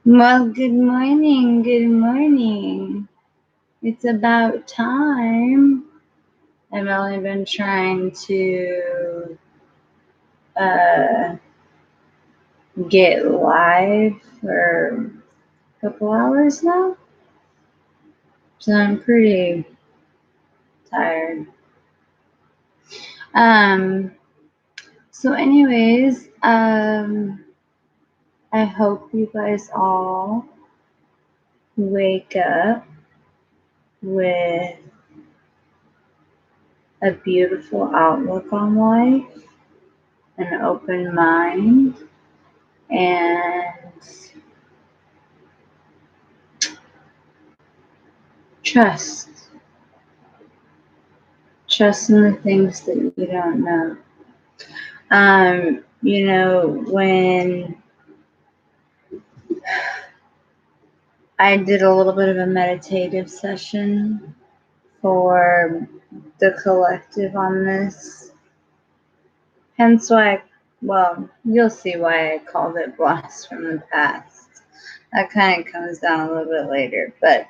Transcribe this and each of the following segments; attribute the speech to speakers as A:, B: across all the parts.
A: Well, good morning, good morning. It's about time. I've only been trying to uh, get live for a couple hours now, so I'm pretty tired. Um, so anyways, I hope you guys all wake up with a beautiful outlook on life, an open mind, and trust. Trust in the things that you don't know. When I did a little bit of a meditative session for the collective on this, hence why, you'll see why I called it Blast from the Past. That kind of comes down a little bit later. But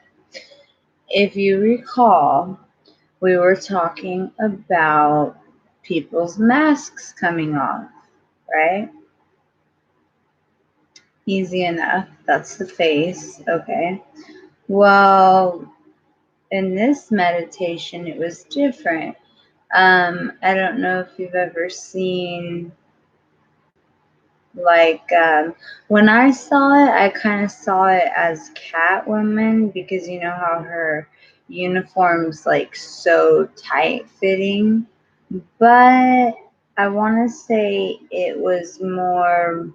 A: if you recall, we were talking about people's masks coming off, right? Easy enough. That's the face. Okay. Well, in this meditation, it was different. I don't know if you've ever seen, when I saw it, I kind of saw it as Catwoman because you know how her uniform's like so tight fitting. But I want to say it was more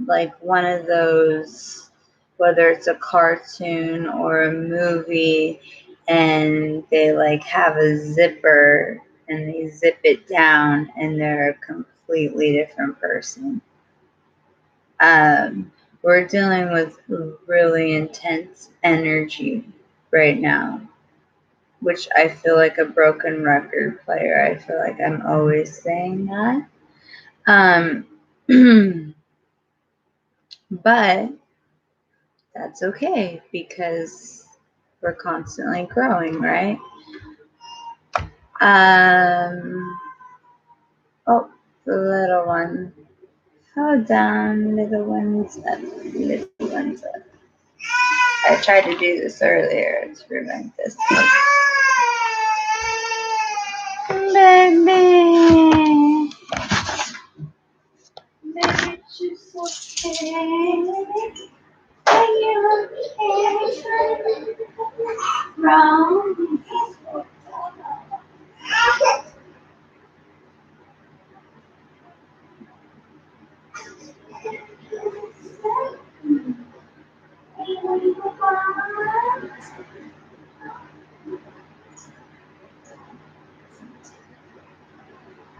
A: like one of those, whether it's a cartoon or a movie, and they like have a zipper and they zip it down and they're a completely different person. We're dealing with really intense energy right now, which I feel like a broken record player. I feel like I'm always saying that. But that's okay because we're constantly growing, right? Oh, the little one. Hold down, little ones up, little ones up. I tried to do this earlier to prevent this. Baby. Baby, just okay. Are you okay? Wrong.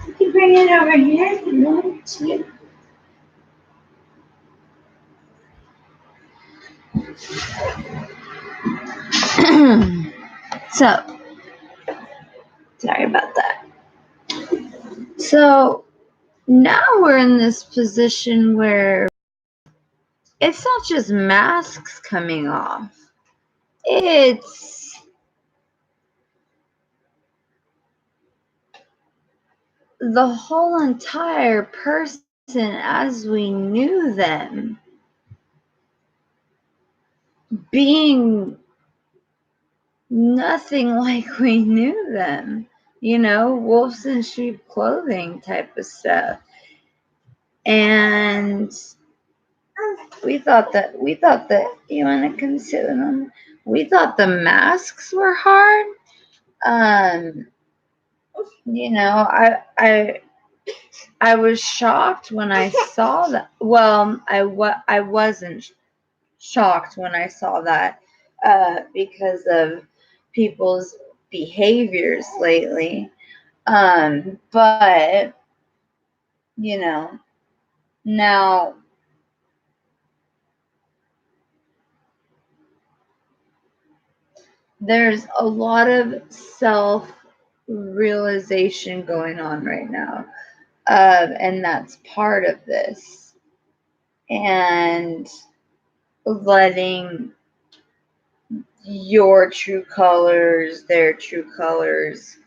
A: You can bring it over here if you want to. So, sorry about that. So, now we're in this position where it's not just masks coming off. It's the whole entire person as we knew them being nothing like we knew them. You know, wolves in sheep clothing type of stuff. And we thought that you want to consider them. We thought the masks were hard. I was shocked when I saw that. Well, I wasn't shocked when I saw that because of people's behaviors lately. But now there's a lot of self-realization going on right now, and that's part of this. and letting your true colors, their true colors,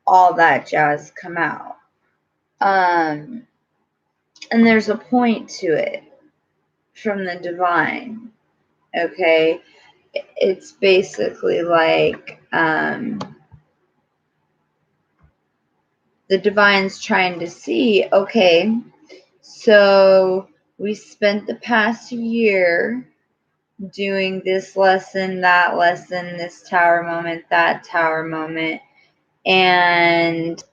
A: all that jazz come out. And there's a point to it from the divine, okay? It's basically like the divine's trying to see, okay, so we spent the past year doing this lesson, that lesson, this tower moment, that tower moment, and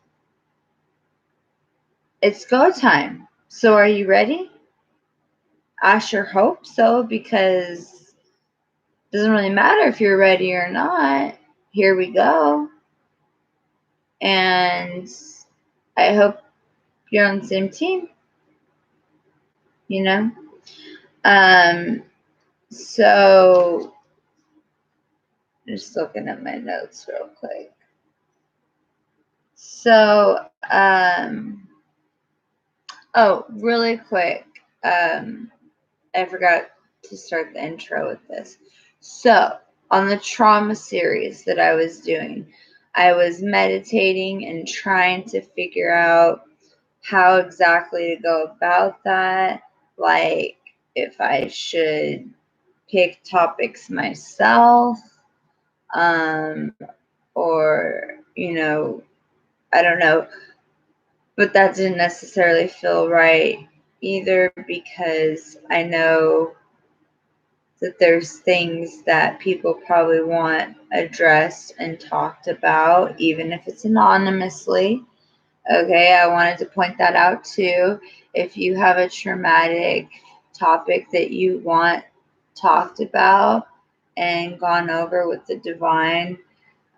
A: it's go time. So are you ready? I sure hope so, because it doesn't really matter if you're ready or not. Here we go. And I hope you're on the same team, you know? So just looking at my notes real quick. So, oh, really quick. I forgot to start the intro with this. So, on the trauma series that I was doing, I was meditating and trying to figure out how exactly to go about that. Like, if I should pick topics myself, or, I don't know. But that didn't necessarily feel right either, because I know that there's things that people probably want addressed and talked about, even if it's anonymously. Okay, I wanted to point that out too. If you have a traumatic topic that you want talked about and gone over with the divine,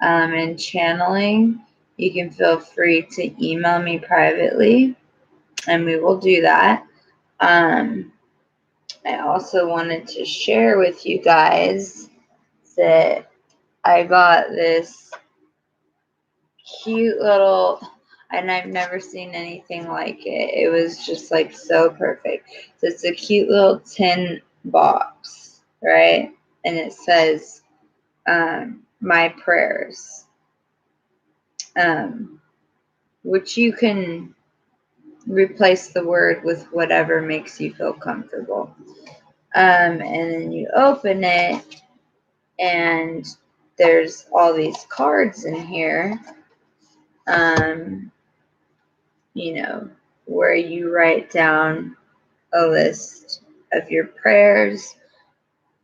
A: and channeling, you can feel free to email me privately, and we will do that. I also wanted to share with you guys that I got this cute little, and I've never seen anything like it. It was just like so perfect. So it's a cute little tin box, right? And it says, my prayers, which you can replace the word with whatever makes you feel comfortable. And then you open it, and there's all these cards in here, where you write down a list of your prayers.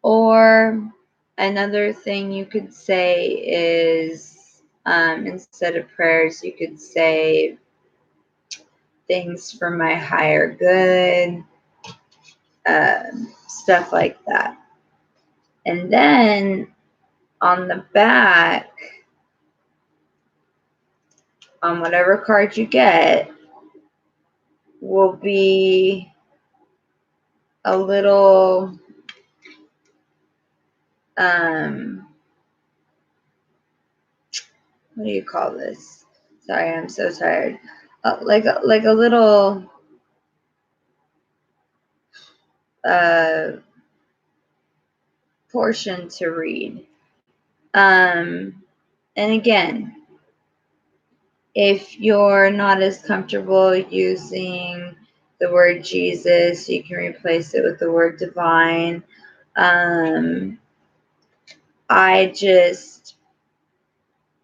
A: Or another thing you could say is, instead of prayers, you could say things for my higher good, stuff like that. And then on the back, on whatever card you get, will be a little, what do you call this? Sorry, I'm so tired. Like a little portion to read. And again, if you're not as comfortable using the word Jesus, you can replace it with the word divine. I just,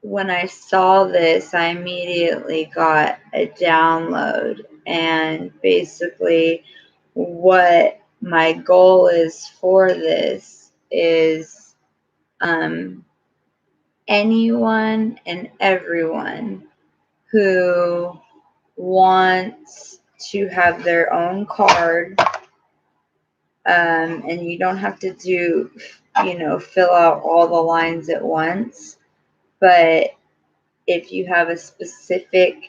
A: when I saw this, I immediately got a download. And basically, what my goal is for this is, anyone and everyone who wants to have their own card, and you don't have to do, fill out all the lines at once, but if you have a specific,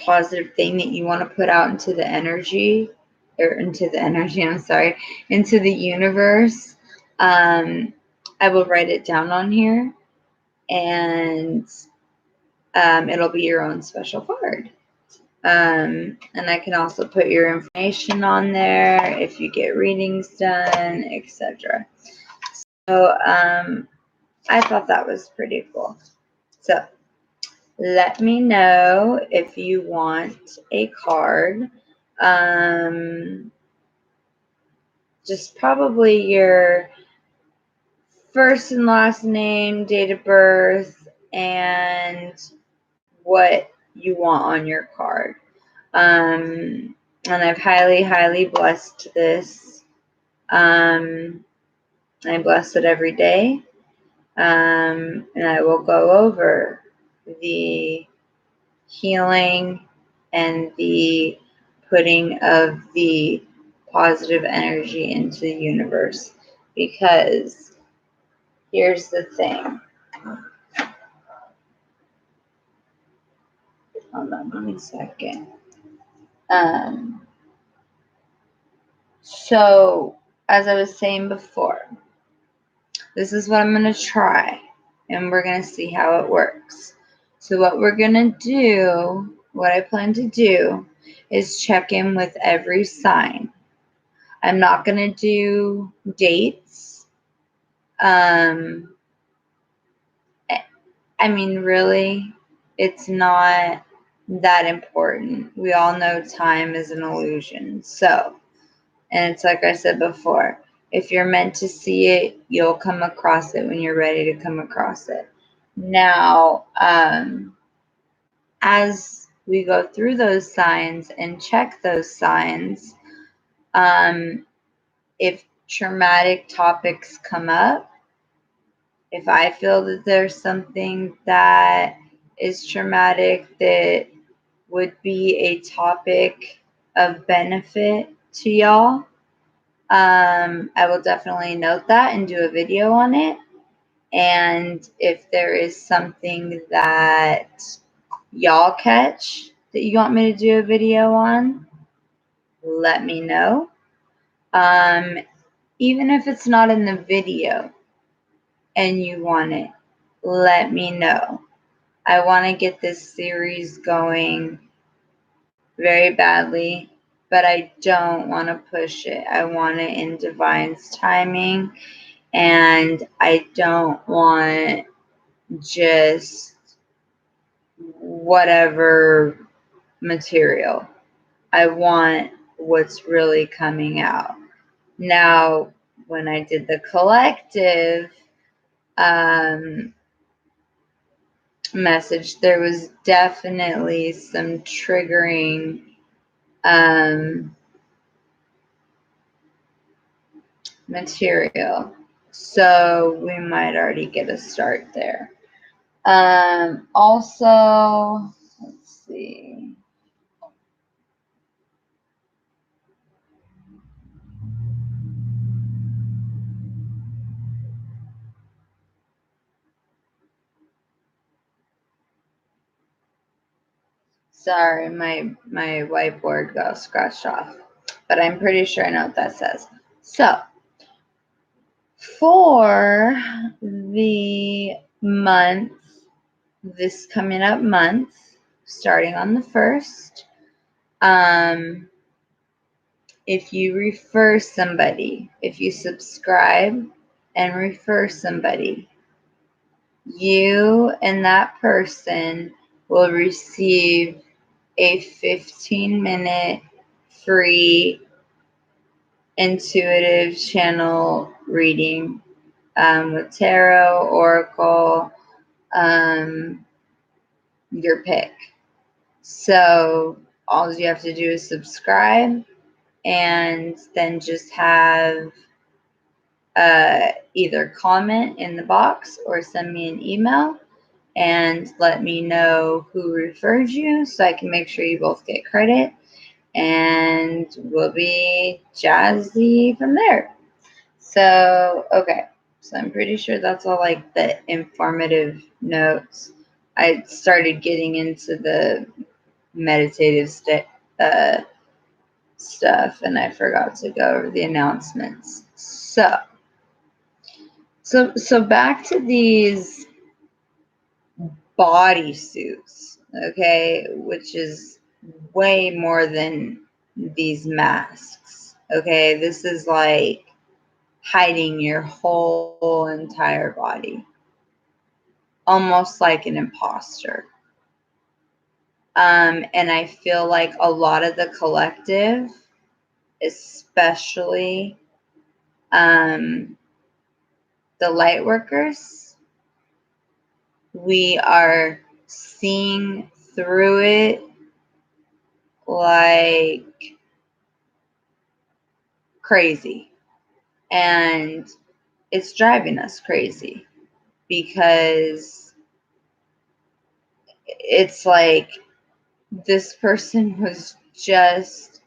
A: positive thing that you want to put out into the energy, into the universe, I will write it down on here, and it'll be your own special card. And I can also put your information on there if you get readings done, etc. So I thought that was pretty cool. So let me know if you want a card. Just probably your first and last name, date of birth, and what you want on your card. And I've highly blessed this. I bless it every day. And I will go over the healing and the putting of the positive energy into the universe. Because here's the thing. Hold on 1 second. So, as I was saying before, this is what I'm going to try, and we're going to see how it works. So what we're going to do, what I plan to do, is check in with every sign. I'm not going to do dates. I mean, really, it's not that important. We all know time is an illusion. So, and it's like I said before, if you're meant to see it, you'll come across it when you're ready to come across it. Now, as we go through those signs and check those signs, if traumatic topics come up, if I feel that there's something that is traumatic that would be a topic of benefit to y'all, I will definitely note that and do a video on it. And if there is something that y'all catch that you want me to do a video on, let me know. Even if it's not in the video and you want it, let me know. I want to get this series going very badly, but I don't want to push it. I want it in Divine's timing, and I don't want just whatever material. I want what's really coming out. Now, when I did the collective message, there was definitely some triggering material. So we might already get a start there. Also, let's see. Sorry, my whiteboard got scratched off, but I'm pretty sure I know what that says. So, for the month, this coming up month, starting on the 1st, if you refer somebody, if you subscribe and refer somebody, you and that person will receive a 15-minute free intuitive channel reading with tarot, oracle, your pick. So all you have to do is subscribe and then just have either comment in the box or send me an email and let me know who referred you so I can make sure you both get credit, and we'll be jazzy from there. So, okay. So I'm pretty sure that's all like the informative notes. I started getting into the meditative stuff and I forgot to go over the announcements. So back to these bodysuits, okay, which is way more than these masks. Okay, this is like hiding your whole entire body, almost like an imposter. And I feel like a lot of the collective, especially the light workers, we are seeing through it like crazy. And it's driving us crazy because it's like this person was just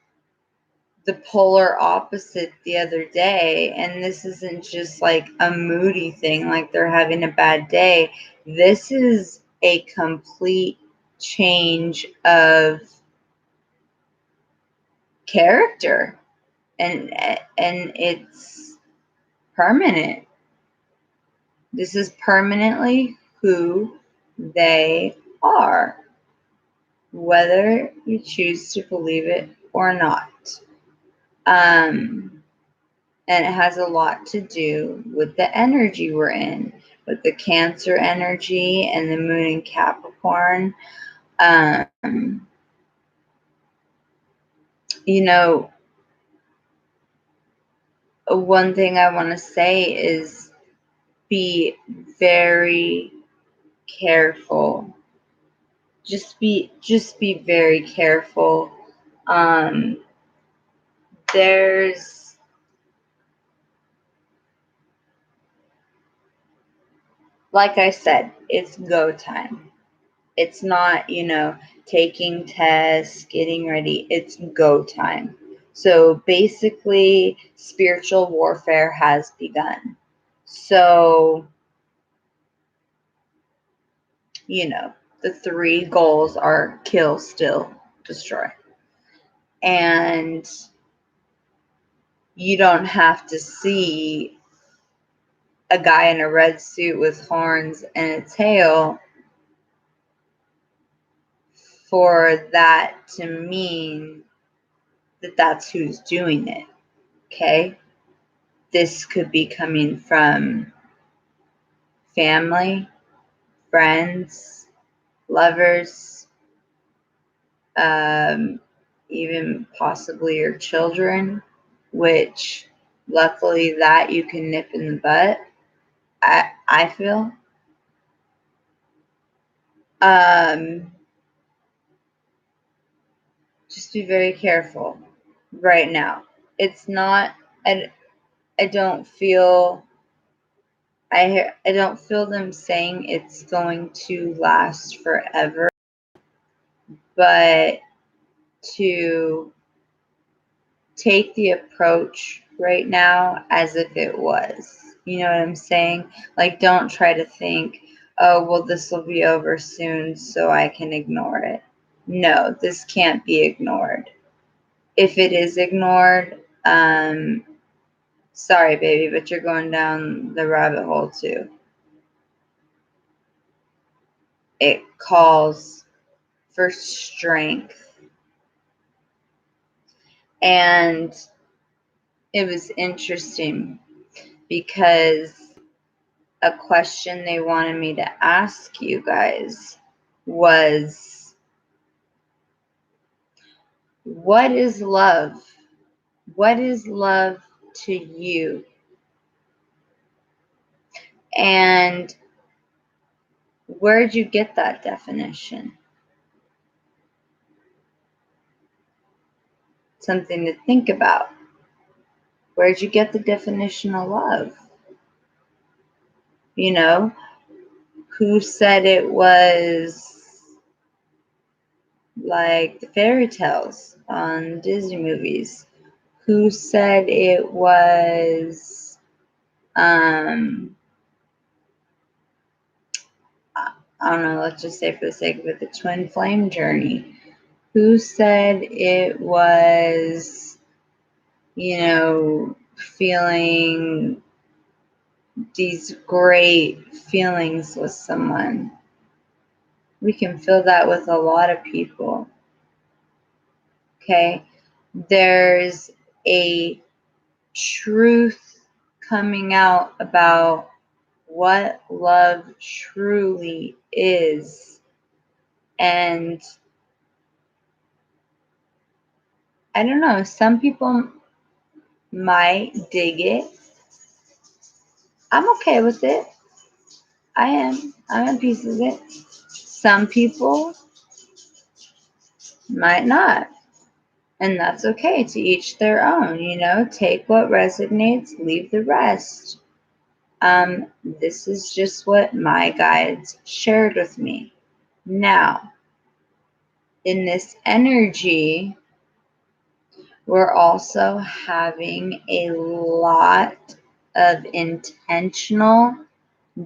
A: the polar opposite the other day, and this isn't just like a moody thing, like they're having a bad day. This is a complete change of character, and it's permanent. This is permanently who they are, whether you choose to believe it or not. And it has a lot to do with the energy we're in, with the Cancer energy and the moon in Capricorn. Um, you know, one thing I want to say is be very careful. Just be very careful. Um, there's like I said, it's go time. It's not, taking tests, getting ready. It's go time. So basically, spiritual warfare has begun. So, the three goals are kill, steal, destroy. And you don't have to see a guy in a red suit with horns and a tail for that to mean that that's who's doing it. Okay? This could be coming from family, friends, lovers, even possibly your children, which luckily that you can nip in the butt. I feel. Um, just be very careful right now. It's not. I don't feel. I don't feel them saying it's going to last forever, but to take the approach right now as if it was. You know what I'm saying? Like, don't try to think, oh, well, this will be over soon, so I can ignore it. No, this can't be ignored. If it is ignored, sorry, baby, but you're going down the rabbit hole too. It calls for strength. And it was interesting because a question they wanted me to ask you guys was, what is love? What is love to you? And where'd you get that definition? Something to think about. Where'd you get the definition of love? Who said it was like the fairy tales on Disney movies? Who said it was I don't know, let's just say for the sake of it, the twin flame journey? Who said it was, feeling these great feelings with someone? We can feel that with a lot of people. okay? There's a truth coming out about what love truly is. And I don't know, some people might dig it. I'm okay with it. I am. I'm at peace with it. Some people might not. And that's okay, to each their own, take what resonates, leave the rest. This is just what my guides shared with me. Now, in this energy, we're also having a lot of intentional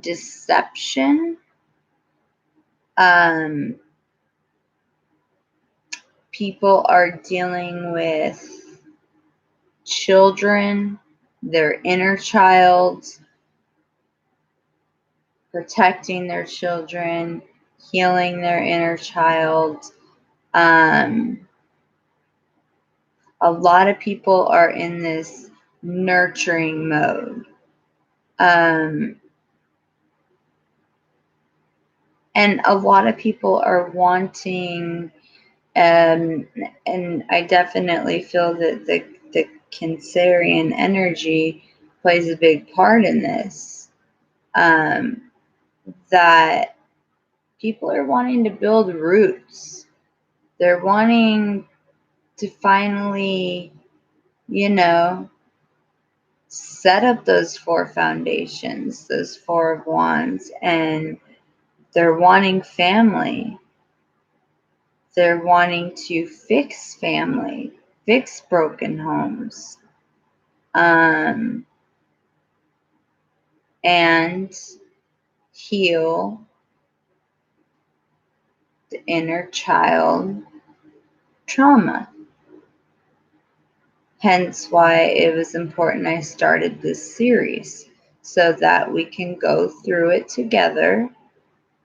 A: deception. People are dealing with children, their inner child, protecting their children, healing their inner child. A lot of people are in this nurturing mode. And a lot of people are wanting, and I definitely feel that the Cancerian energy plays a big part in this, that people are wanting to build roots. They're wanting to finally, set up those 4 foundations, those 4 of wands, and they're wanting family. They're wanting to fix family, fix broken homes, and heal the inner child trauma. Hence why it was important I started this series, so that we can go through it together.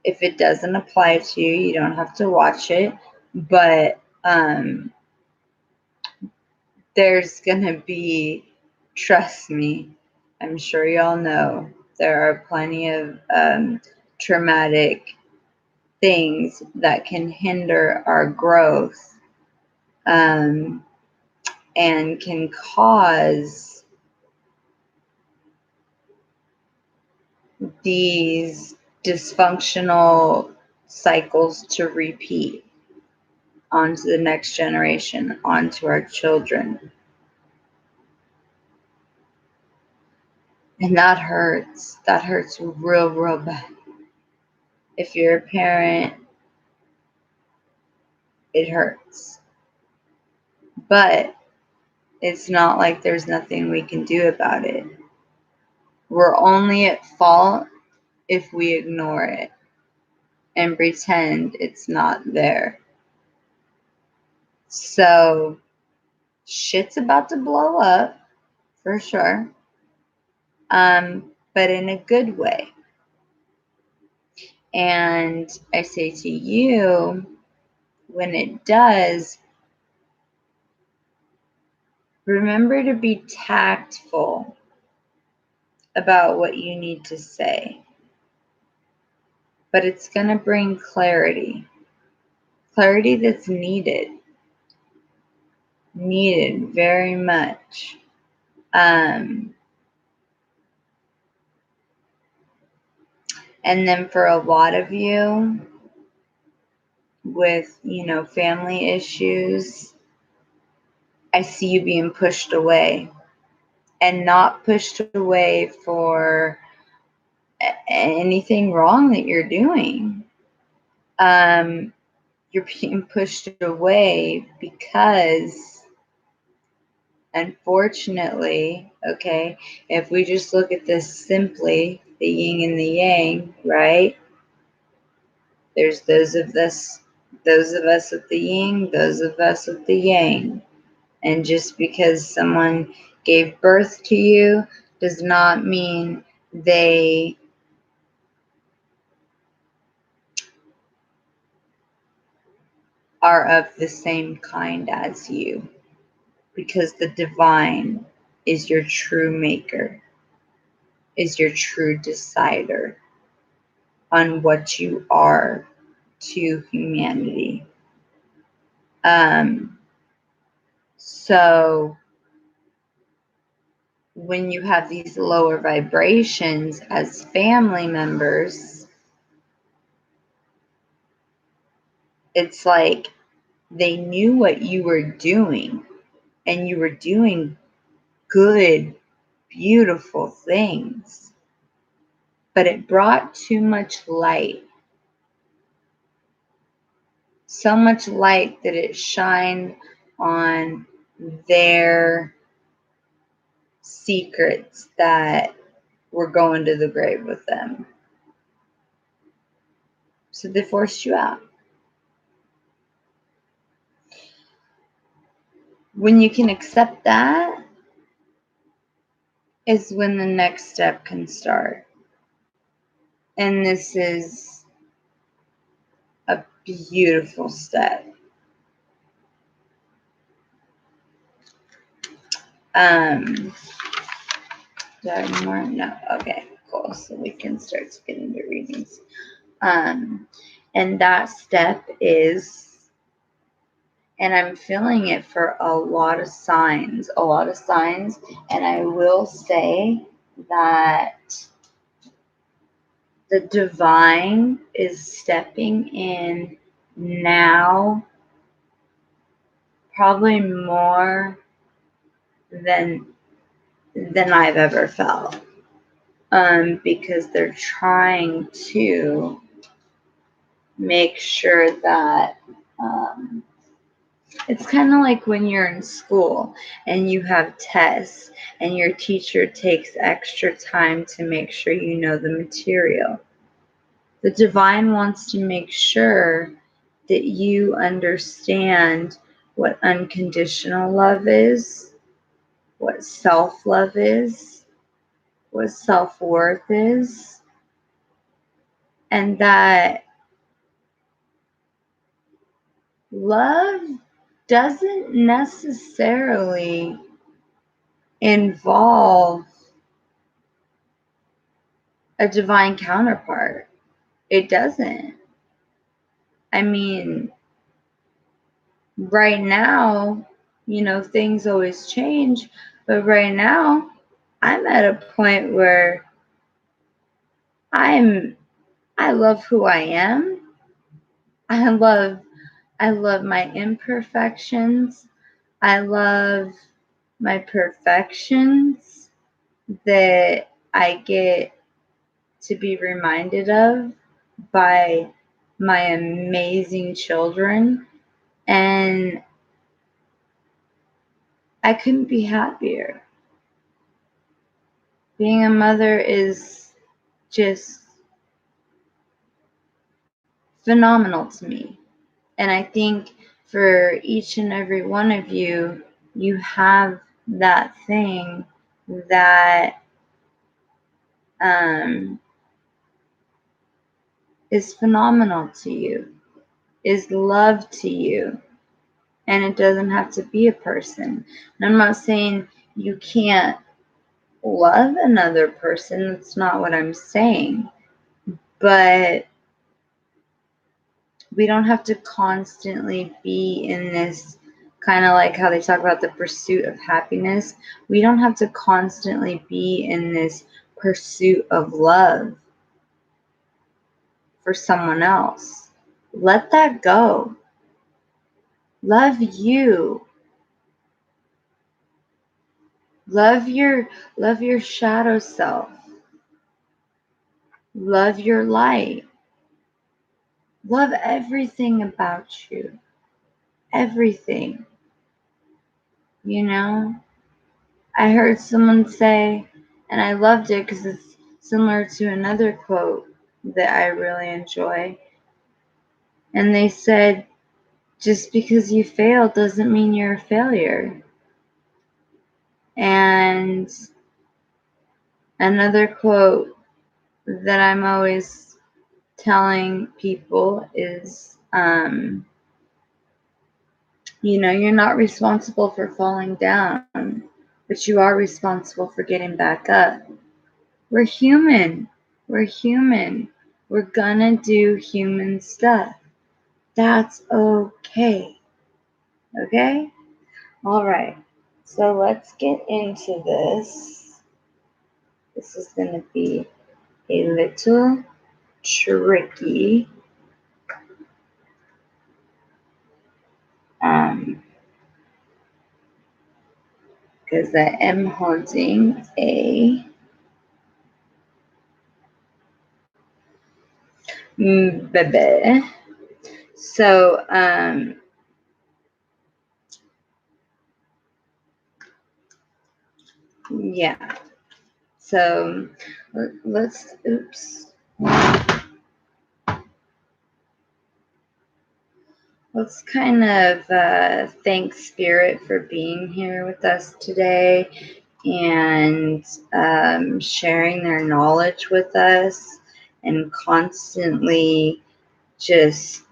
A: If it doesn't apply to you, you don't have to watch it, but there's gonna be, trust me, I'm sure y'all know, there are plenty of traumatic things that can hinder our growth, and can cause these dysfunctional cycles to repeat onto the next generation, onto our children. And that hurts. That hurts real, real bad. If you're a parent, it hurts. But it's not like there's nothing we can do about it. We're only at fault if we ignore it and pretend it's not there. So, shit's about to blow up, for sure. But in a good way. And I say to you, when it does, remember to be tactful about what you need to say. But it's going to bring clarity. Clarity that's needed. Needed very much. And then for a lot of you with, family issues, I see you being pushed away. And not pushed away for anything wrong that you're doing. You're being pushed away because, unfortunately, okay, if we just look at this simply, the yin and the yang, right? There's those of us with the yin, those of us with the yang. And just because someone gave birth to you does not mean they are of the same kind as you, because the divine is your true maker, is your true decider on what you are to humanity. So when you have these lower vibrations as family members, it's like they knew what you were doing, and you were doing good, beautiful things, but it brought too much light. So much light that it shined on their secrets that were going to the grave with them. So they forced you out. When you can accept that is when the next step can start. And this is a beautiful step. Do I have more? No. Okay, cool. So we can start to get into readings. And that step is, and I'm feeling it for a lot of signs, and I will say that the divine is stepping in now, probably more than I've ever felt, because they're trying to make sure that it's kind of like when you're in school and you have tests and your teacher takes extra time to make sure you know the material. The divine wants to make sure that you understand what unconditional love is, what self-love is, what self-worth is, and that love doesn't necessarily involve a divine counterpart. It doesn't. I mean, right now, things always change, but right now, I'm at a point where I love who I am. I love my imperfections. I love my perfections that I get to be reminded of by my amazing children, and I couldn't be happier. Being a mother is just phenomenal to me. And I think for each and every one of you, you have that thing that is phenomenal to you, is love to you. And it doesn't have to be a person. And I'm not saying you can't love another person. That's not what I'm saying. But we don't have to constantly be in this kind of like how they talk about the pursuit of happiness. We don't have to constantly be in this pursuit of love for someone else. Let that go. Love you. Love your shadow self. Love your light. Love everything about you. Everything. I heard someone say, and I loved it because it's similar to another quote that I really enjoy. And they said, just because you failed doesn't mean you're a failure. And another quote that I'm always telling people is, You know, you're not responsible for falling down, but you are responsible for getting back up. We're human. We're human. We're gonna do human stuff. That's okay. Okay? All right. So let's get into this. This is going to be a little tricky. Because I am holding a baby. So, yeah. So, let's kind of thank Spirit for being here with us today and sharing their knowledge with us and constantly just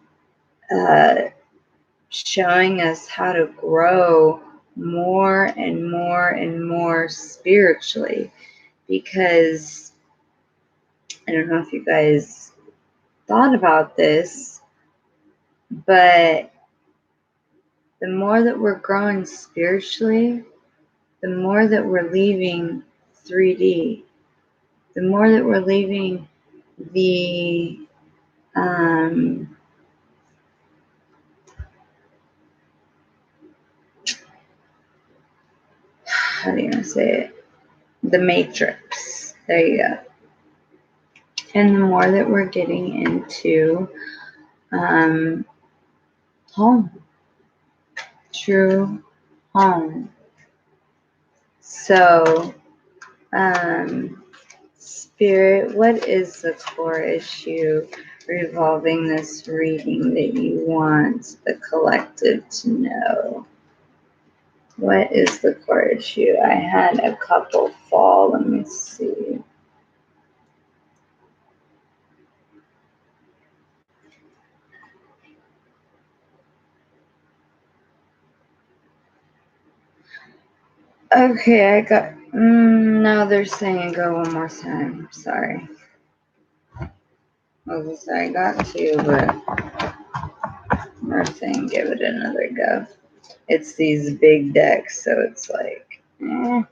A: showing us how to grow more and more and more spiritually. Because I don't know if you guys thought about this, but the more that we're growing spiritually, the more that we're leaving 3D, the more that we're leaving the how do you say it? The matrix. There you go. And the more that we're getting into home, true home. So, Spirit, what is the core issue revolving this reading that you want the collective to know? What is the core issue? I had a couple fall. Let me see. Okay, I got. No, they're saying go one more time. Sorry. I got two, but they're saying give it another go. It's these big decks, so it's like, Alright.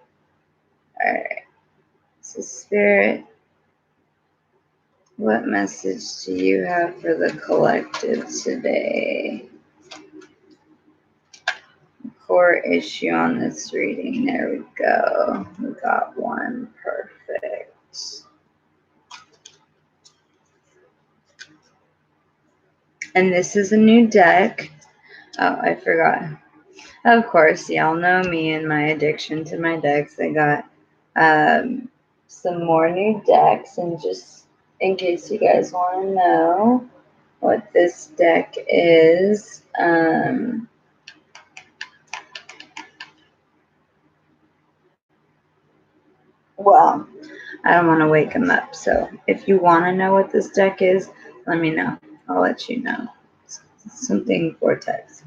A: So, Spirit, what message do you have for the collective today? Core issue on this reading. There we go. We got one. Perfect. And this is a new deck. Oh, I forgot. Of course, y'all know me and my addiction to my decks. I got some more new decks, and just in case you guys want to know what this deck is, well, I don't want to wake them up. So if you want to know what this deck is, let me know. I'll let you know. It's something vortex.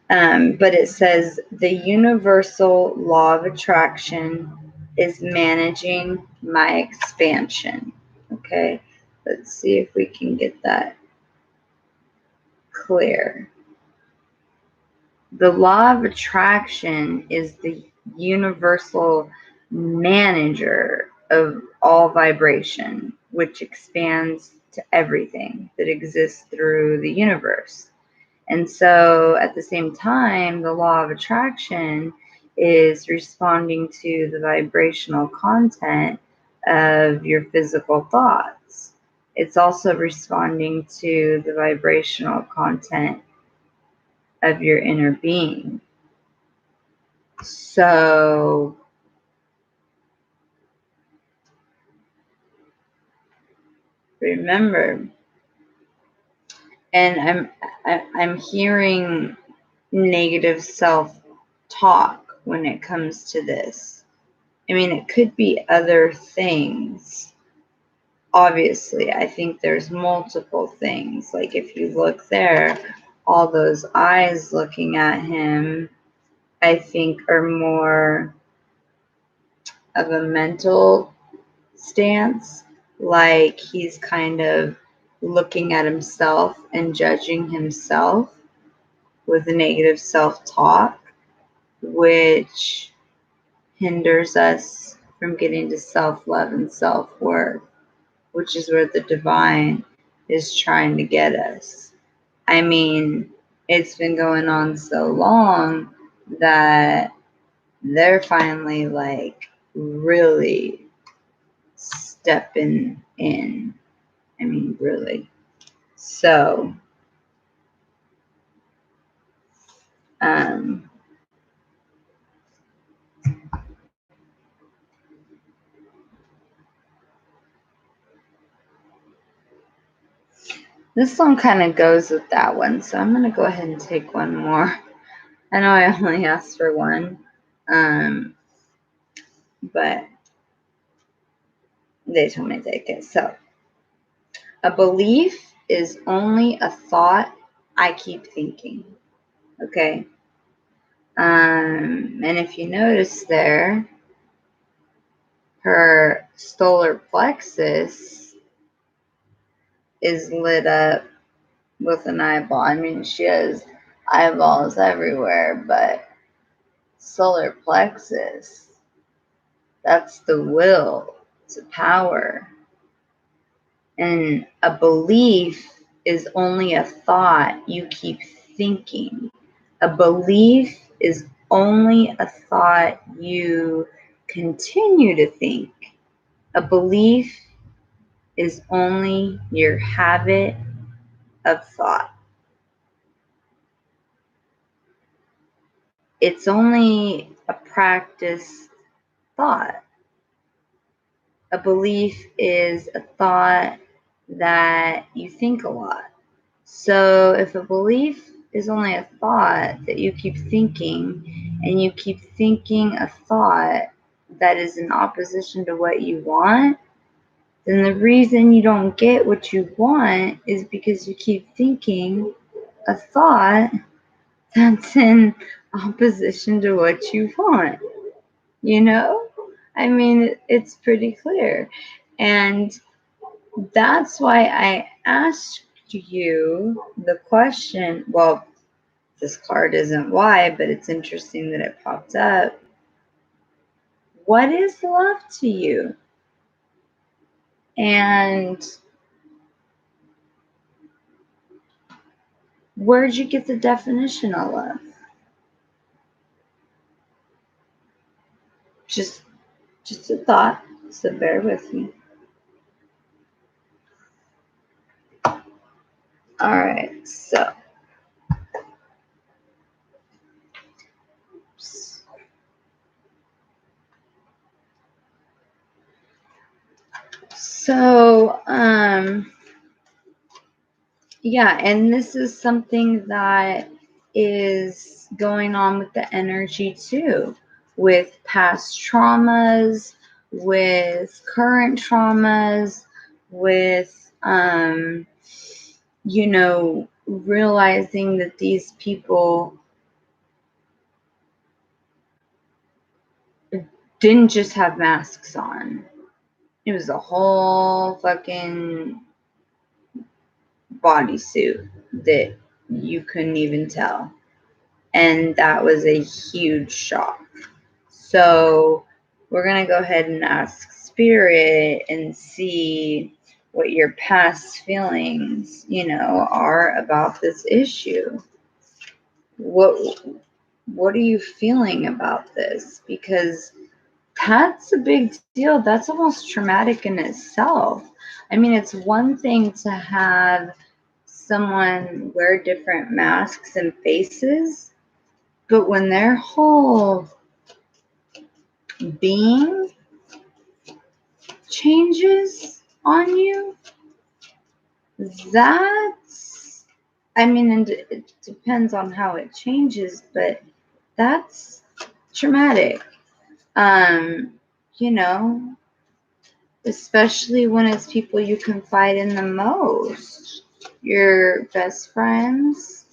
A: But it says the universal law of attraction is managing my expansion. Okay, let's see if we can get that clear. The law of attraction is the universal manager of all vibration, which expands to everything that exists through the universe. And so at the same time, the law of attraction is responding to the vibrational content of your physical thoughts. It's also responding to the vibrational content of your inner being. So remember, and I'm hearing negative self-talk when it comes to this. I mean, it could be other things. Obviously, I think there's multiple things. Like if you look there, all those eyes looking at him, I think, are more of a mental stance. Like he's kind of looking at himself and judging himself with negative self-talk, which hinders us from getting to self-love and self-worth, which is where the divine is trying to get us. I mean, it's been going on so long that they're finally like really stepping in. I mean, really. So, um, this one kind of goes with that one, so I'm going to go ahead and take one more. I know I only asked for one, but they told me to take it. So, a belief is only a thought I keep thinking. Okay. And if you notice there, her solar plexus is lit up with an eyeball. I mean, she has eyeballs everywhere, but solar plexus, that's the will to power. And a belief is only a thought you keep thinking. A belief is only a thought you continue to think. A belief is only your habit of thought. It's only a practice thought. A belief is a thought that you think a lot. So if a belief is only a thought that you keep thinking, and you keep thinking a thought that is in opposition to what you want, then the reason you don't get what you want is because you keep thinking a thought that's in opposition to what you want. You know? I mean, it's pretty clear. And that's why I asked you the question. Well, this card isn't why, but it's interesting that it popped up. What is love to you? And where'd you get the definition of love? Just a thought, so bear with me. All right, so yeah, and this is something that is going on with the energy too, with past traumas, with current traumas, with realizing that these people didn't just have masks on. It was a whole fucking bodysuit that you couldn't even tell. And that was a huge shock. So we're going to go ahead and ask Spirit and see what your past feelings, are about this issue. What are you feeling about this? Because that's a big deal. That's almost traumatic in itself. I mean, it's one thing to have someone wear different masks and faces, but when their whole being changes on you, that's, I mean, and it depends on how it changes, but that's traumatic. You know, especially when it's people you confide in the most, your best friends,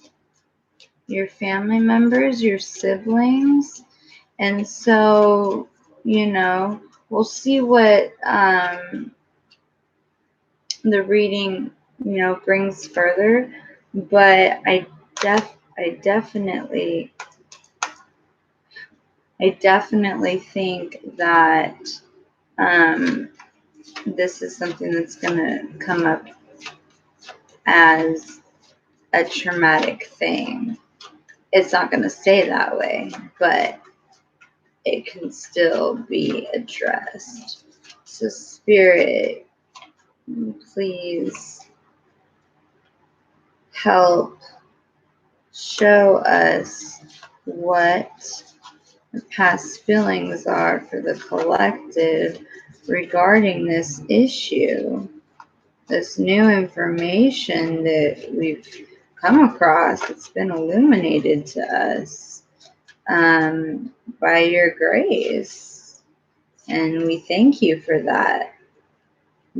A: your family members, your siblings. And so, we'll see what the reading, brings further. But I definitely think that this is something that's going to come up as a traumatic thing. It's not going to stay that way, but it can still be addressed. So, Spirit, please help show us what the past feelings are for the collective regarding this issue, this new information that we've come across. It's been illuminated to us by your grace. And we thank you for that,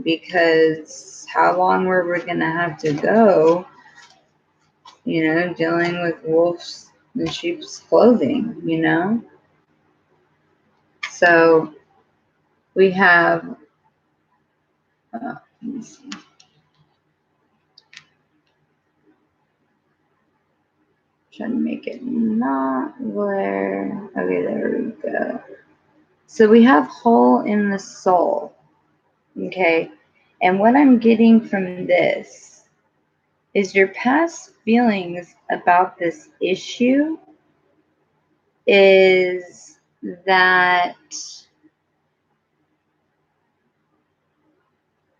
A: because how long were we going to have to go, dealing with wolves in sheep's clothing, So we have, let me see. Trying to make it not glare. Okay, there we go. So we have hole in the soul. Okay. And what I'm getting from this is your past feelings about this issue is that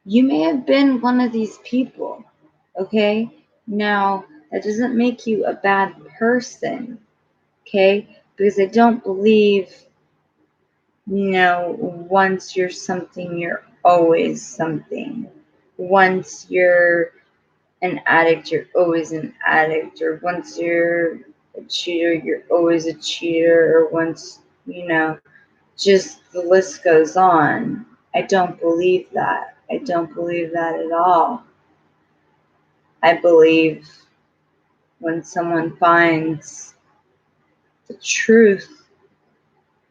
A: you may have been one of these people. Okay. Now, that doesn't make you a bad person. Okay. Because I don't believe, once you're something, you're always something. Once you're an addict, you're always an addict. Or once you're a cheater, you're always a cheater. Or once, just the list goes on. I don't believe that. I don't believe that at all. I believe when someone finds the truth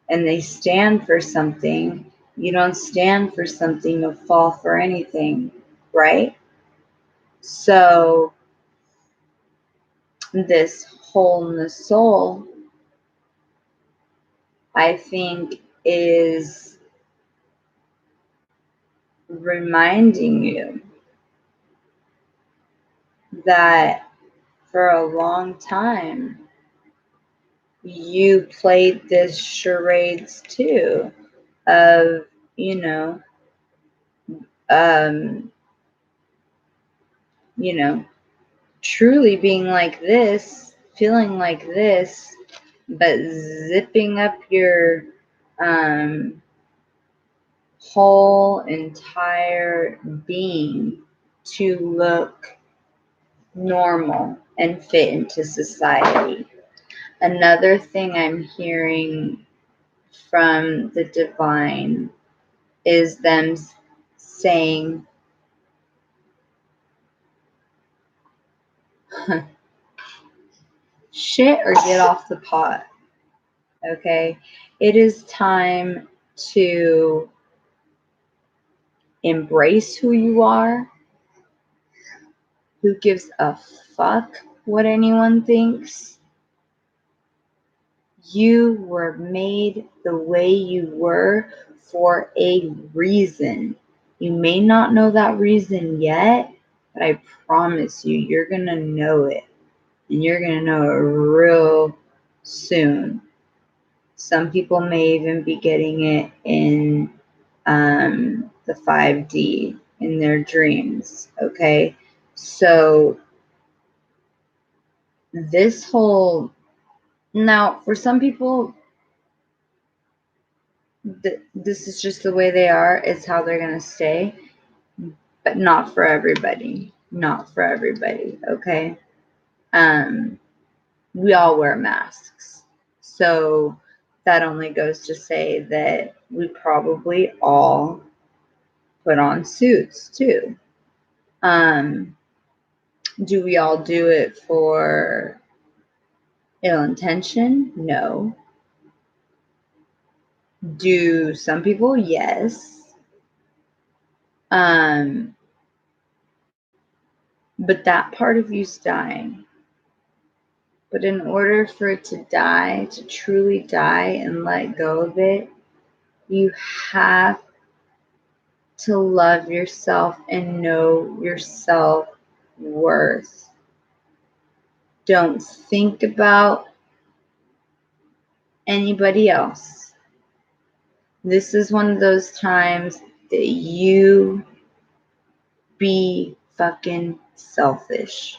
A: and they stand for something, you don't stand for something, you'll fall for anything, right? So this hole in the soul, I think, is reminding you that for a long time you played this charades too of, um, truly being like this, feeling like this, but zipping up your whole entire being to look normal and fit into society. Another thing I'm hearing from the divine is them saying, shit or get off the pot. Okay? It is time to embrace who you are. Who gives a fuck what anyone thinks? You were made the way you were for a reason. You may not know that reason yet, but I promise you, you're going to know it. And you're going to know it real soon. Some people may even be getting it in the 5D in their dreams. Okay? So this whole, now for some people, this is just the way they are. It's how they're going to stay. But not for everybody. Not for everybody. Okay? We all wear masks. So that only goes to say that we probably all put on suits too. Do we all do it for Ill intention? No. Do some people? Yes. But that part of you's dying. But in order for it to die, to truly die and let go of it, you have to love yourself and know your self-worth. Don't think about anybody else. This is one of those times that you be fucking selfish.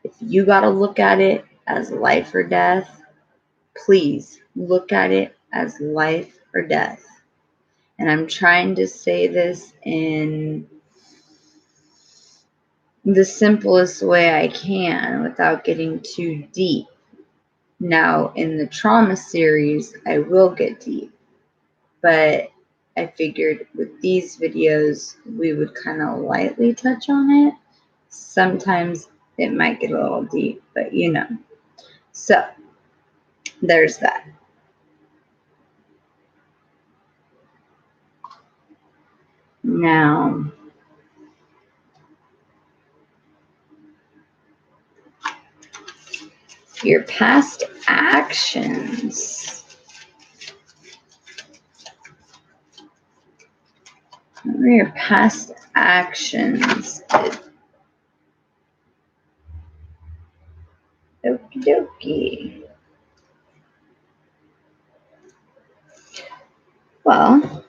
A: If you gotta look at it as life or death, please look at it as life or death. And I'm trying to say this in the simplest way I can without getting too deep. Now, in the trauma series, I will get deep, but I figured with these videos, we would kind of lightly touch on it. Sometimes it might get a little deep, but you know. So, there's that. Now, your past actions. What were your past actions? Okie dokie. Well,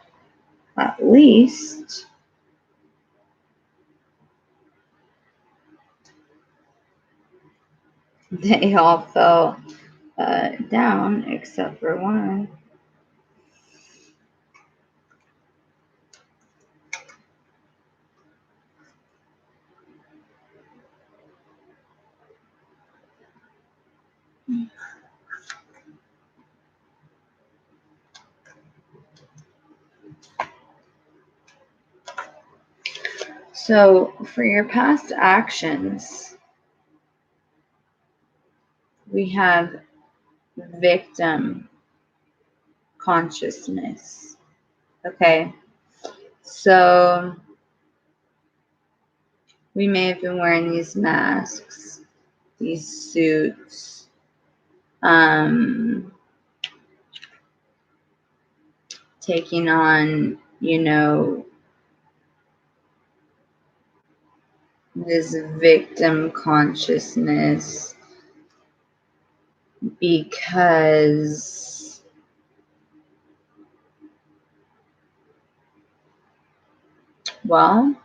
A: at least they all fell down except for one. So, for your past actions, we have victim consciousness. Okay, so we may have been wearing these masks, these suits, taking on, you know, this victim consciousness because, well,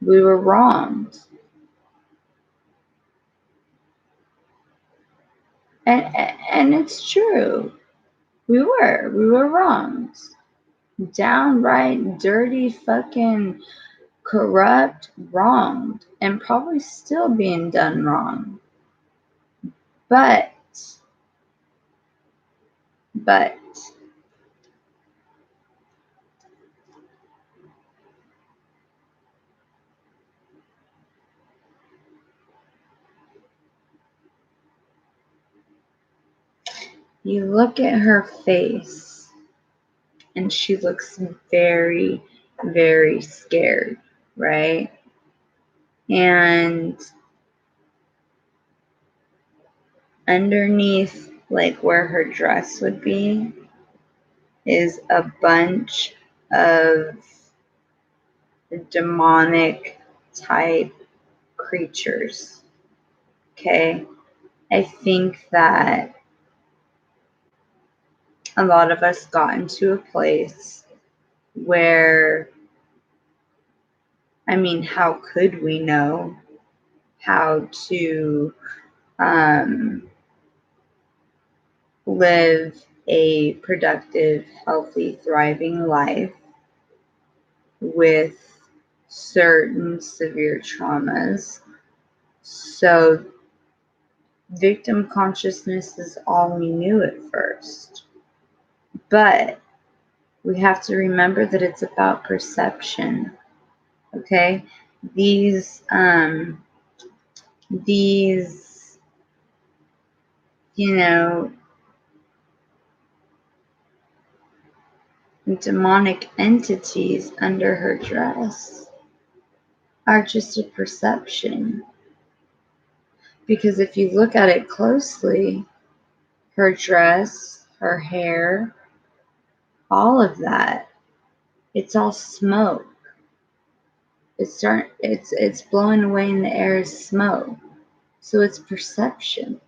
A: we were wronged. And it's true. We were wronged. Downright dirty, fucking corrupt, wronged, and probably still being done wrong. But you look at her face and she looks very, very scared, right? And underneath, like where her dress would be, is a bunch of demonic type creatures. Okay. I think that a lot of us got into a place where, I mean, how could we know how to live a productive, healthy, thriving life with certain severe traumas? So, victim consciousness is all we knew at first. But we have to remember that it's about perception. Okay? These you know, demonic entities under her dress are just a perception. Because if you look at it closely, her dress, her hair, all of that, it's all smoke. It's blowing away in the air as smoke. So it's perception.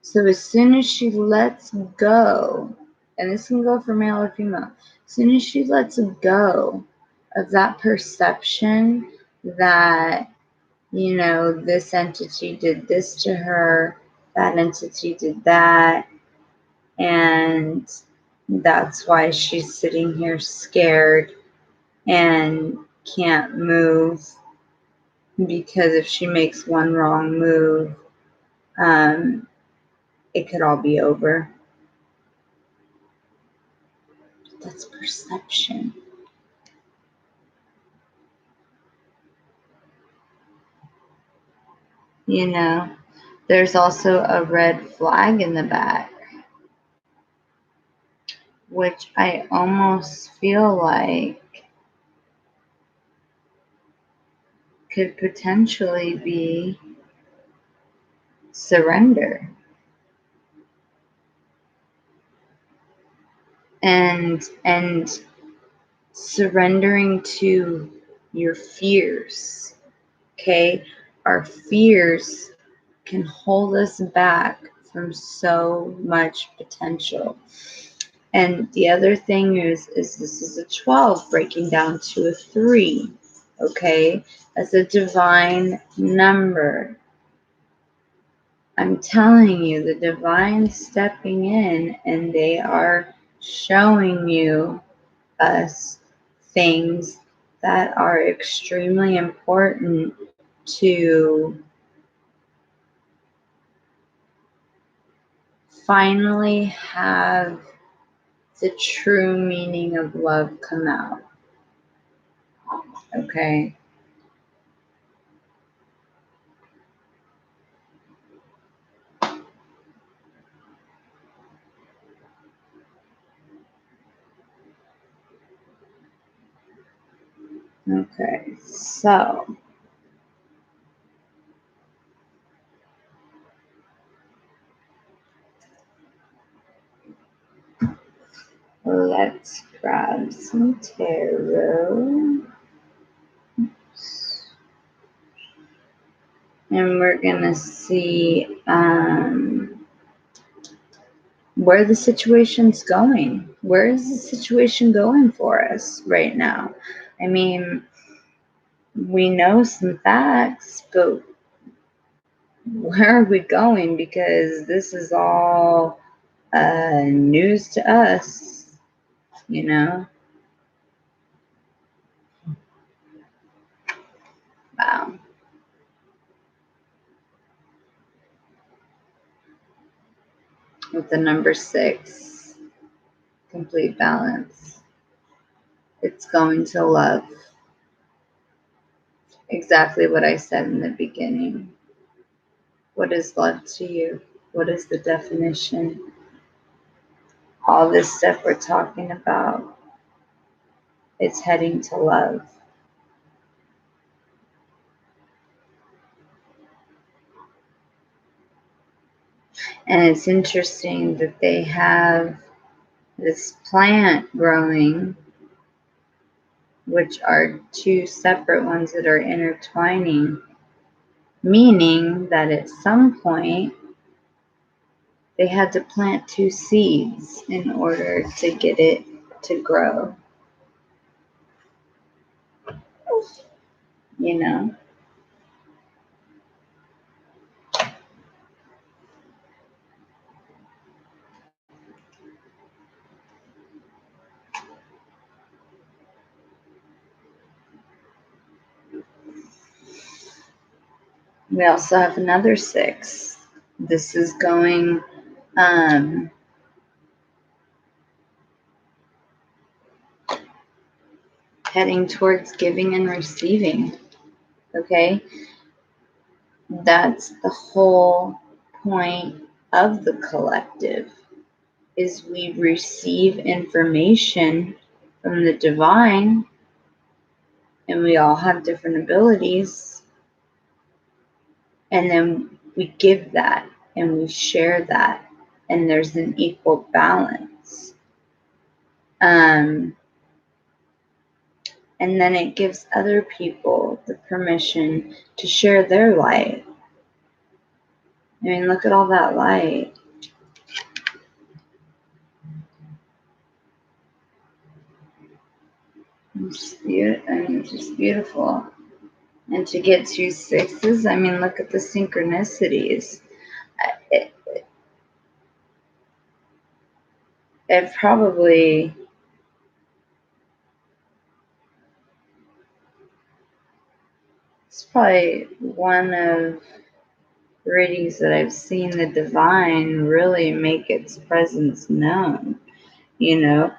A: So as soon as she lets go, and this can go for male or female, as soon as she lets go of that perception that, you know, this entity did this to her, that entity did that, and that's why she's sitting here scared and can't move, because if she makes one wrong move, it could all be over. That's perception. You know, there's also a red flag in the back, which I almost feel like could potentially be surrender. And surrendering to your fears. Okay? Our fears can hold us back from so much potential. And the other thing is this is a 12 breaking down to a 3. Okay? As a divine number. I'm telling you, the divine stepping in, and they are showing you us things that are extremely important to finally have the true meaning of love come out. Okay? Okay, so let's grab some tarot. And we're gonna see where the situation's going. Where is the situation going for us right now? I mean, we know some facts, but where are we going? Because this is all news to us, you know? Wow. With the number 6, complete balance. It's going to love. Exactly what I said in the beginning. What is love to you? What is the definition? All this stuff we're talking about, it's heading to love. And it's interesting that they have this plant growing, which are 2 separate ones that are intertwining, meaning that at some point they had to plant 2 seeds in order to get it to grow. You know? We also have another 6. This is going heading towards giving and receiving. Okay? That's the whole point of the collective is we receive information from the divine, and we all have different abilities, and then we give that and we share that, and there's an equal balance. And then it gives other people the permission to share their light. I mean, look at all that light. It's just beautiful. And to get 2 6s, I mean, look at the synchronicities. It probably, it's probably one of the readings that I've seen the divine really make its presence known, you know.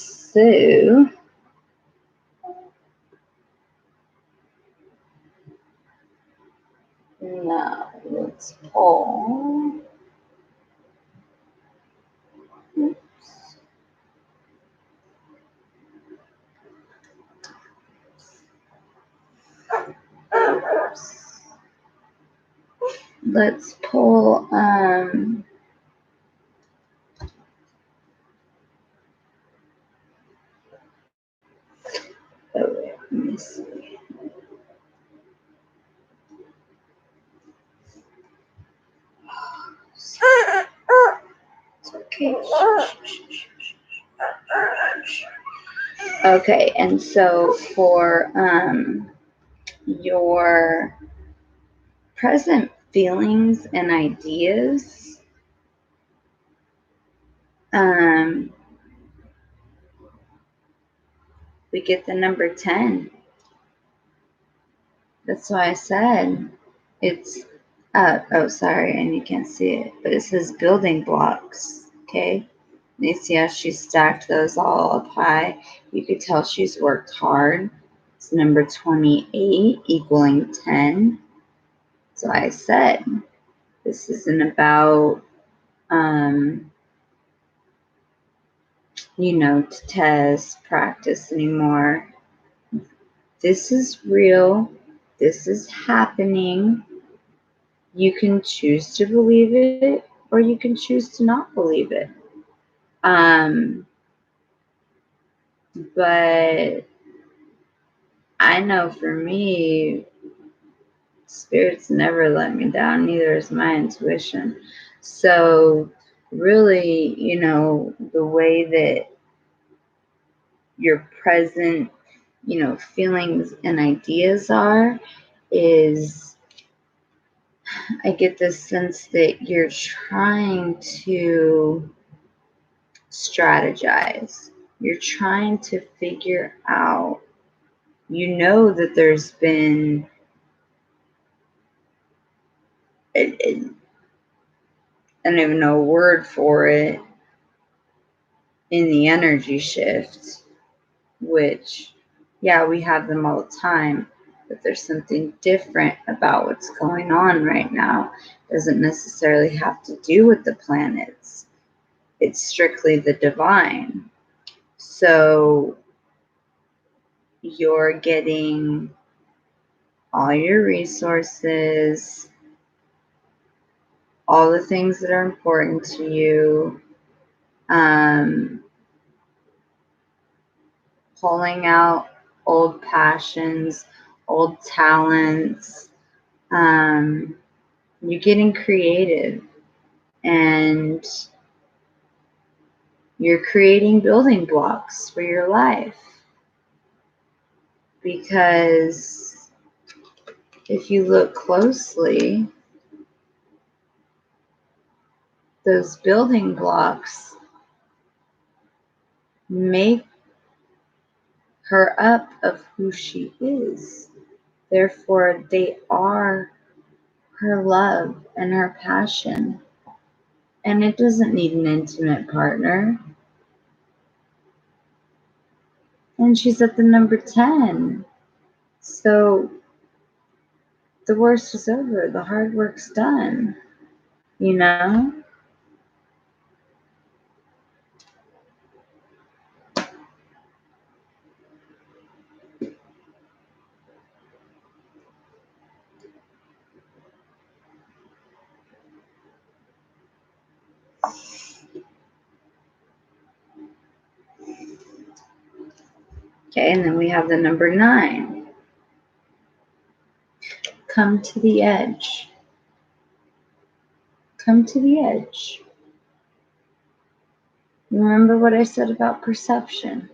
A: So now let's pull. Oops. Oops. Let's pull oh wait, let me see. It's okay. Okay, and so for your present feelings and ideas, we get the number 10. That's why I said it's, oh, sorry, and you can't see it, but it says building blocks, okay? You see how she stacked those all up high? You could tell she's worked hard. It's number 28 equaling 10. So I said, this isn't about, to test, practice anymore. This is real. This is happening. You can choose to believe it, or you can choose to not believe it. But I know for me, Spirit's never let me down, neither is my intuition. So really, the way that your present, feelings and ideas are, is I get this sense that you're trying to strategize. You're trying to figure out, that there's been I don't even know a word for it in the energy shift, which, yeah, we have them all the time, but there's something different about what's going on right now. It doesn't necessarily have to do with the planets. It's strictly the divine. So you're getting all your resources, all the things that are important to you, pulling out old passions, old talents. You're getting creative, and you're creating building blocks for your life. Because if you look closely, those building blocks make her up of who she is. Therefore, they are her love and her passion. And it doesn't need an intimate partner. And she's at the number 10. So the worst is over. The hard work's done, you know? Okay, and then we have the number 9. Come to the edge. Come to the edge. Remember what I said about perception.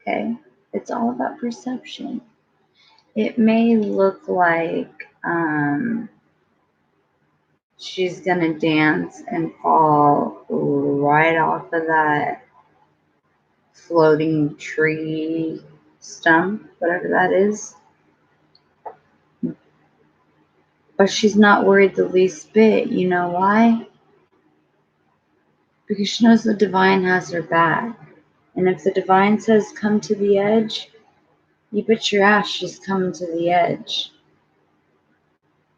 A: Okay? It's all about perception. It may look like she's gonna dance and fall right off of that floating tree stump, whatever that is. But she's not worried the least bit. You know why? Because she knows the divine has her back. And if the divine says come to the edge, you bet your ass she's coming to the edge.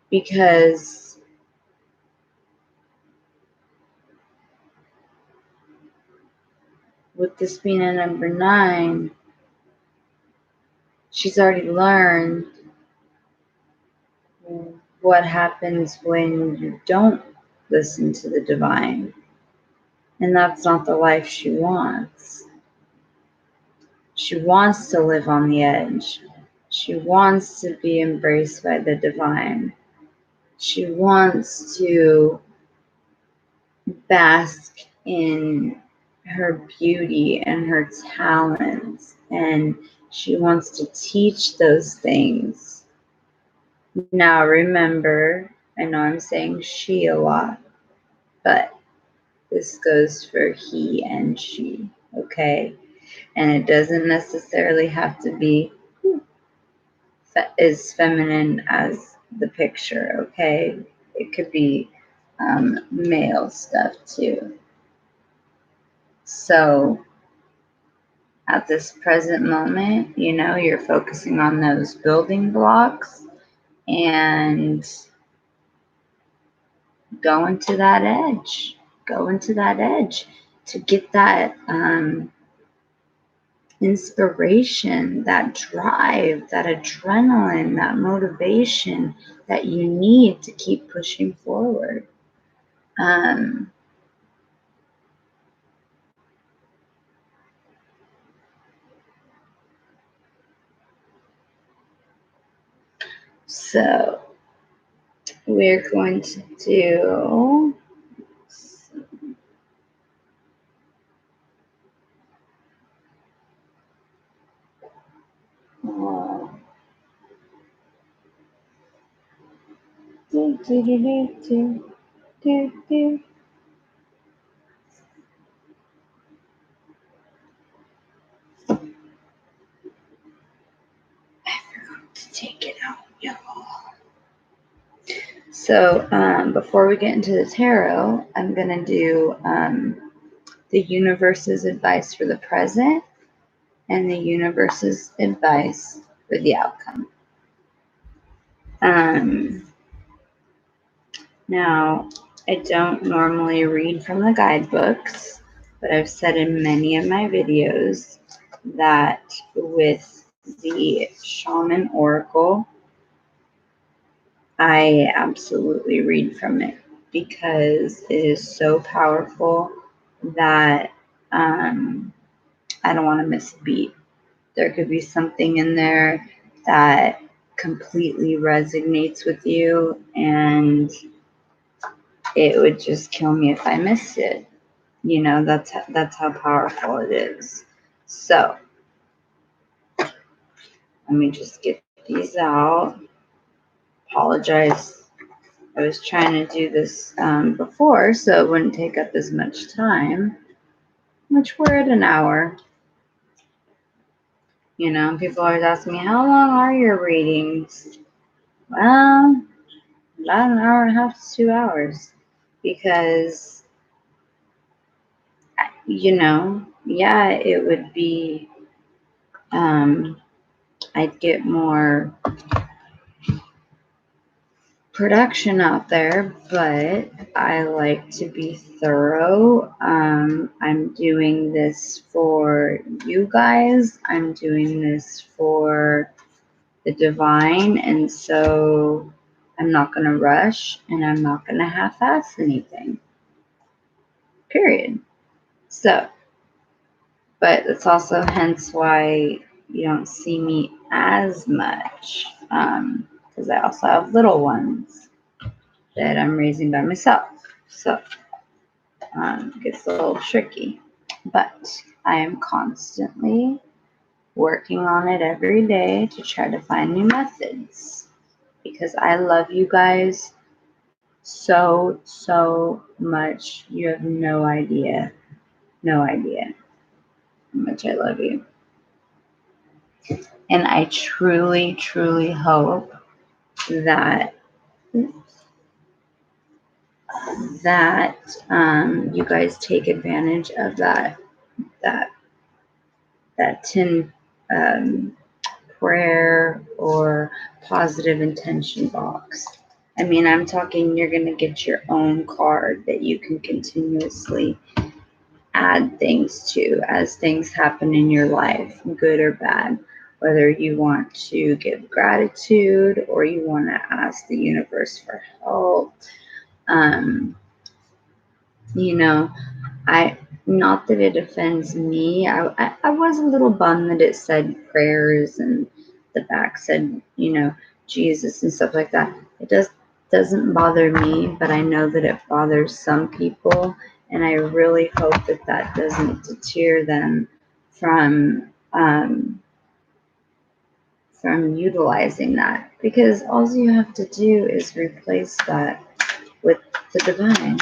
A: Because with this being a number 9, she's already learned what happens when you don't listen to the divine. And that's not the life she wants. She wants to live on the edge. She wants to be embraced by the divine. She wants to bask in her beauty and her talents, and she wants to teach those things. Now remember, I know I'm saying she a lot, but this goes for he and she, okay? And it doesn't necessarily have to be as feminine as the picture, okay? It could be male stuff too. So at this present moment, you know, you're focusing on those building blocks and going to that edge. Go into that edge to get that inspiration, that drive, that adrenaline, that motivation that you need to keep pushing forward. So we're going to do do, do, do, do, do, do. To take it out, y'all. So before we get into the tarot, I'm going to do the universe's advice for the present and the universe's advice for the outcome. Now, I don't normally read from the guidebooks, but I've said in many of my videos that with the Shaman Oracle, I absolutely read from it because it is so powerful that I don't want to miss a beat. There could be something in there that completely resonates with you, and it would just kill me if I missed it. You know, that's how powerful it is. So let me just get these out. Apologize. I was trying to do this before, so it wouldn't take up as much time, which we're at an hour. You know, people always ask me, how long are your readings? Well, about an hour and a half to 2 hours. Because, you know, yeah, it would be, I'd get more production out there, but I like to be thorough. I'm doing this for you guys. I'm doing this for the divine, and so I'm not going to rush and I'm not going to half-ass anything. Period. So, but it's also hence why you don't see me as much, because I also have little ones that I'm raising by myself. So it gets a little tricky. But I am constantly working on it every day to try to find new methods because I love you guys so much. You have no idea how much I love you. And I truly hope that you guys take advantage of that 10 prayer or positive intention box. I mean, I'm talking you're going to get your own card that you can continuously add things to as things happen in your life, good or bad. Whether you want to give gratitude or you want to ask the universe for help. You know, I not that it offends me. I was a little bummed that it said prayers and the back said, Jesus and stuff like that. It doesn't bother me, but I know that it bothers some people, and I really hope that that doesn't deter them from utilizing that, because all you have to do is replace that with the divine.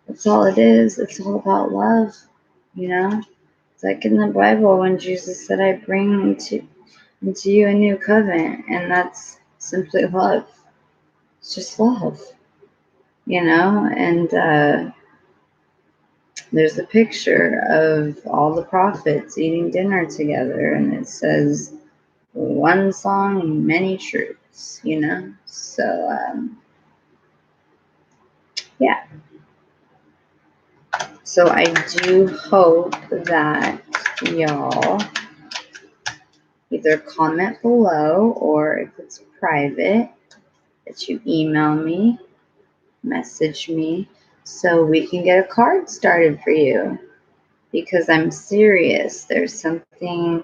A: That's all it is. It's all about love, It's like in the Bible when Jesus said, I bring into you a new covenant, and that's simply love. It's just love, and there's a picture of all the prophets eating dinner together, and it says, one song, many truths, So, yeah. So I do hope that y'all either comment below, or if it's private, that you email me, message me, so we can get a card started for you. Because I'm serious. There's something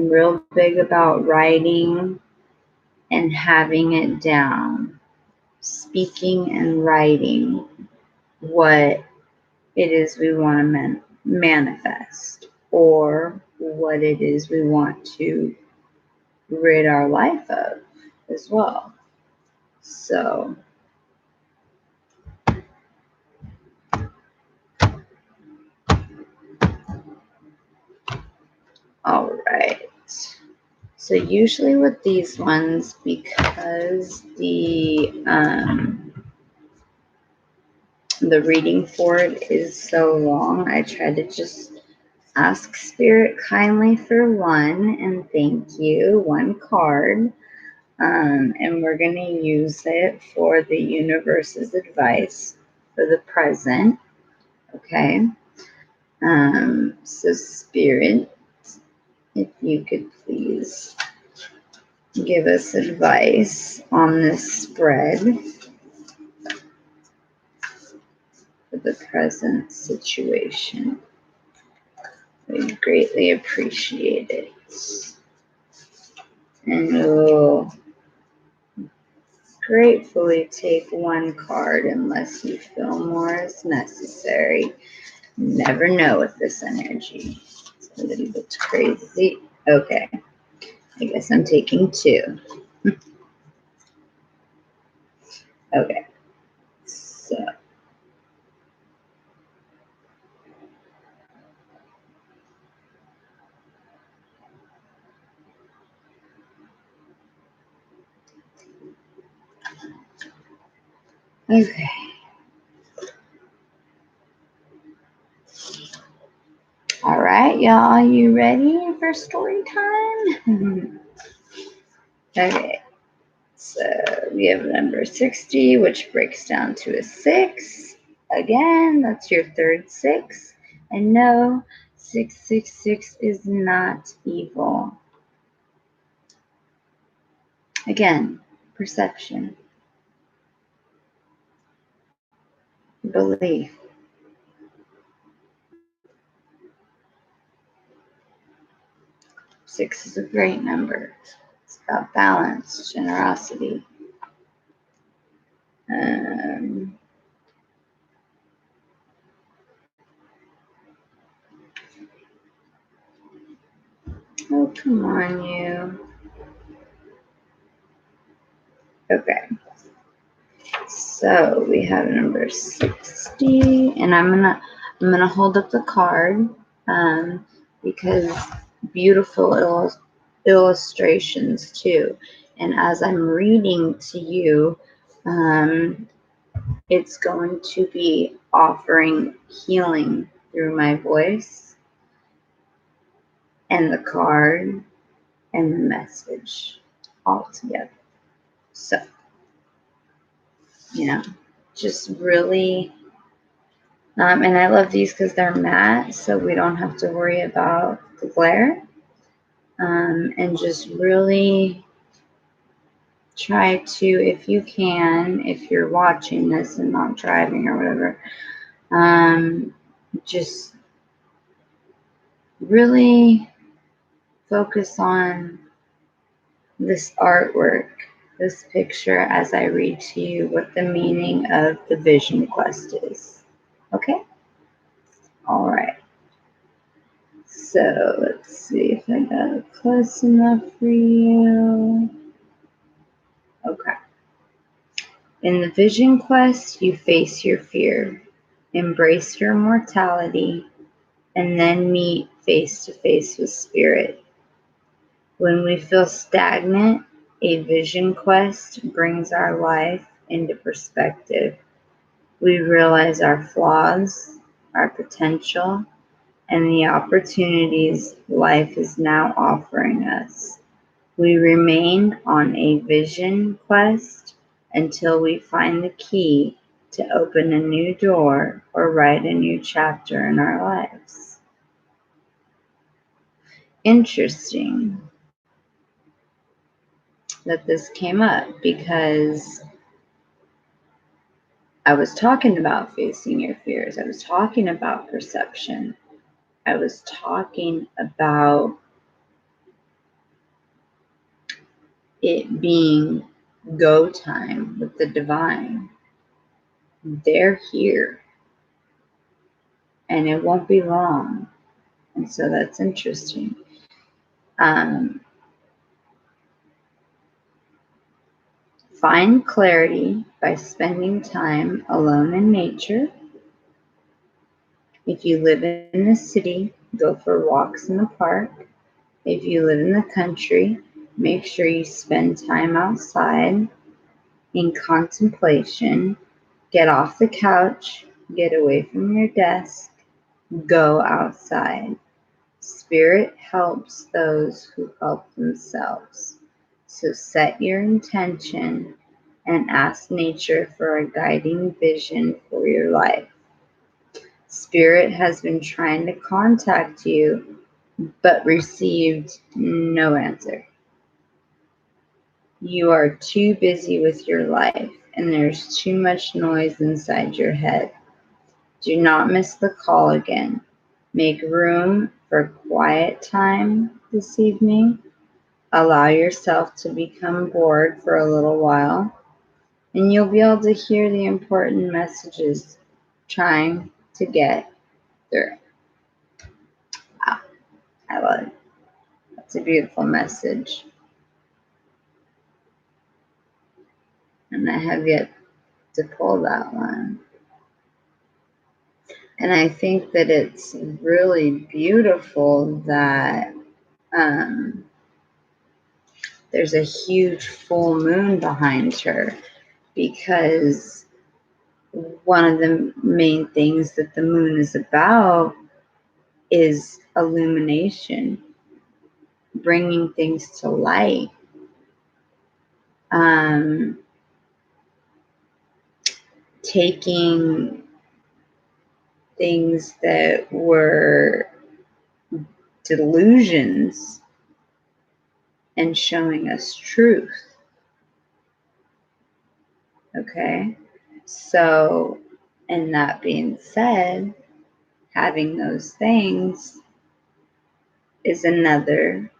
A: real big about writing and having it down. Speaking and writing what it is we want to manifest, or what it is we want to rid our life of as well. So, all right. So usually with these ones, because the reading for it is so long, I try to just ask Spirit kindly for one, and thank you, one card. And we're going to use it for the universe's advice for the present. Okay. So Spirit, if you could please give us advice on this spread for the present situation. We greatly appreciate it. And we'll gratefully take one card unless you feel more is necessary. Never know with this energy. It's a little bit crazy. Okay. I guess I'm taking two. Okay. So. Okay. All right, y'all. You ready for story time? Okay. So we have number 60, which breaks down to a 6. Again, that's your third 6. And no, 666 is not evil. Again, perception, belief. Six is a great number. It's about balance, generosity. Oh, come on, you. Okay. So we have number 60, and I'm gonna hold up the card because beautiful illustrations too. And as I'm reading to you, it's going to be offering healing through my voice and the card and the message all together. So, just really, and I love these because they're matte, so we don't have to worry about the glare. And just really try to, if you can, if you're watching this and not driving or whatever, just really focus on this artwork, this picture, as I read to you what the meaning of the vision quest is. Okay? All right. So let's see if I got it close enough for you. Okay. In the vision quest, you face your fear, embrace your mortality, and then meet face to face with spirit. When we feel stagnant, a vision quest brings our life into perspective. We realize our flaws, our potential, and the opportunities life is now offering us. We remain on a vision quest until we find the key to open a new door or write a new chapter in our lives. Interesting that this came up because I was talking about facing your fears. I was talking about perception. I was talking about it being go time with the divine. They're here and it won't be long. And so that's interesting. Find clarity by spending time alone in nature. If you live in the city, go for walks in the park. If you live in the country, make sure you spend time outside in contemplation. Get off the couch, get away from your desk, go outside. Spirit helps those who help themselves. So set your intention and ask nature for a guiding vision for your life. Spirit has been trying to contact you, but received no answer. You are too busy with your life, and there's too much noise inside your head. Do not miss the call again. Make room for quiet time this evening. Allow yourself to become bored for a little while, and you'll be able to hear the important messages trying to get through. Wow, I love it. That's a beautiful message. And I have yet to pull that one. And I think that it's really beautiful that there's a huge full moon behind her, because one of the main things that the moon is about is illumination, bringing things to light. taking things that were delusions and showing us truth. Okay? So, and that being said, having those things is another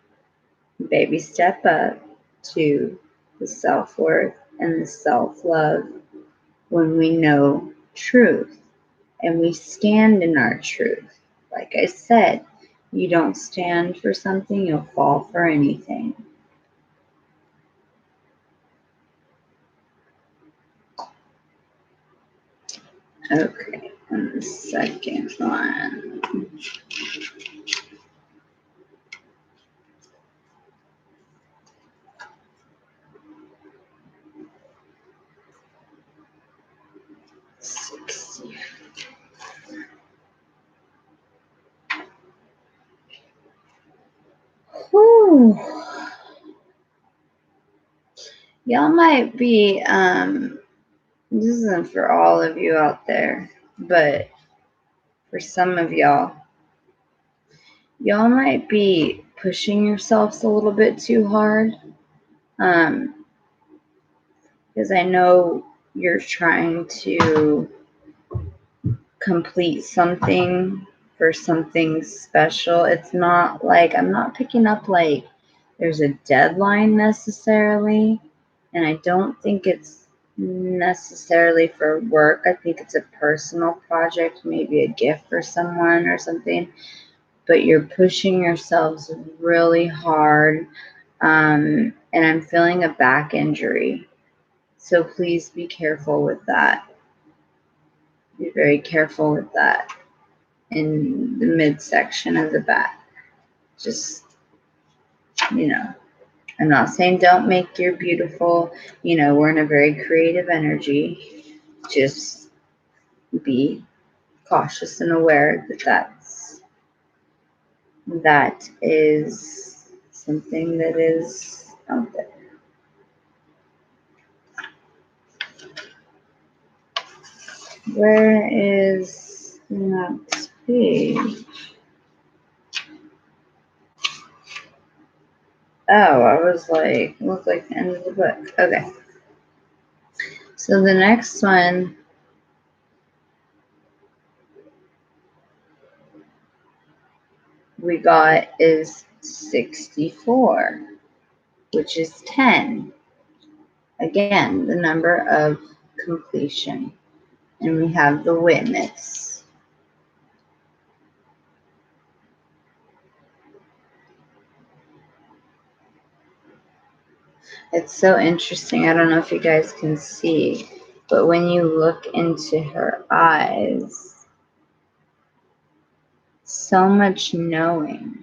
A: baby step up to the self-worth and the self-love when we know truth and we stand in our truth. Like I said, you don't stand for something, you'll fall for anything. Okay, and the second one. Whew. Y'all might be, this isn't for all of you out there, but for some of y'all might be pushing yourselves a little bit too hard. Because I know you're trying to complete something for something special. It's not like, I'm not picking up like there's a deadline necessarily, and I don't think it's necessarily for work. I think it's a personal project, maybe a gift for someone or something, but you're pushing yourselves really hard, and I'm feeling a back injury. So please be careful with that. Be very careful with that in the midsection of the back. Just, I'm not saying don't make your beautiful, we're in a very creative energy. Just be cautious and aware that is something that is out there. Where is the next page? Oh, I was like, looked like the end of the book. Okay. So the next one we got is 64, which is 10. Again, the number of completion. And we have the witness. It's so interesting. I don't know if you guys can see, but when you look into her eyes, so much knowing,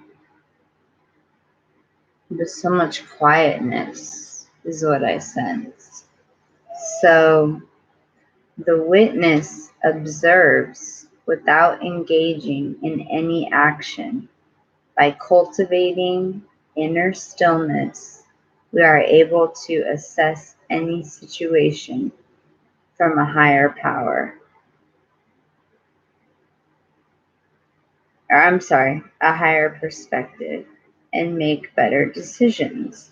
A: but so much quietness is what I sense. So the witness observes without engaging in any action. By cultivating inner stillness, we are able to assess any situation from a higher power. Or I'm sorry, a higher perspective, and make better decisions.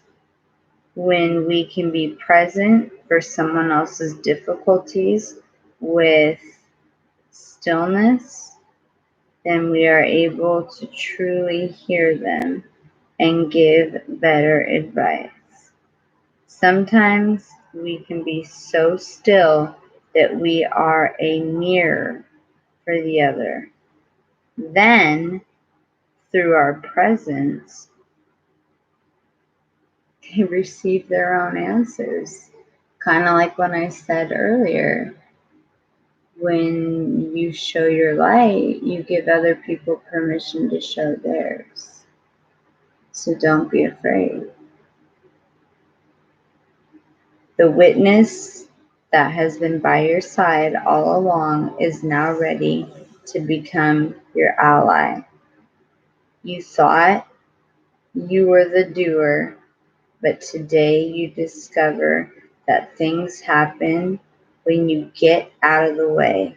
A: When we can be present for someone else's difficulties with stillness, then we are able to truly hear them and give better advice. Sometimes we can be so still that we are a mirror for the other. Then, through our presence, they receive their own answers. Kind of like when I said earlier, when you show your light, you give other people permission to show theirs. So don't be afraid. The witness that has been by your side all along is now ready to become your ally. You thought you were the doer, But today you discover that things happen when you get out of the way.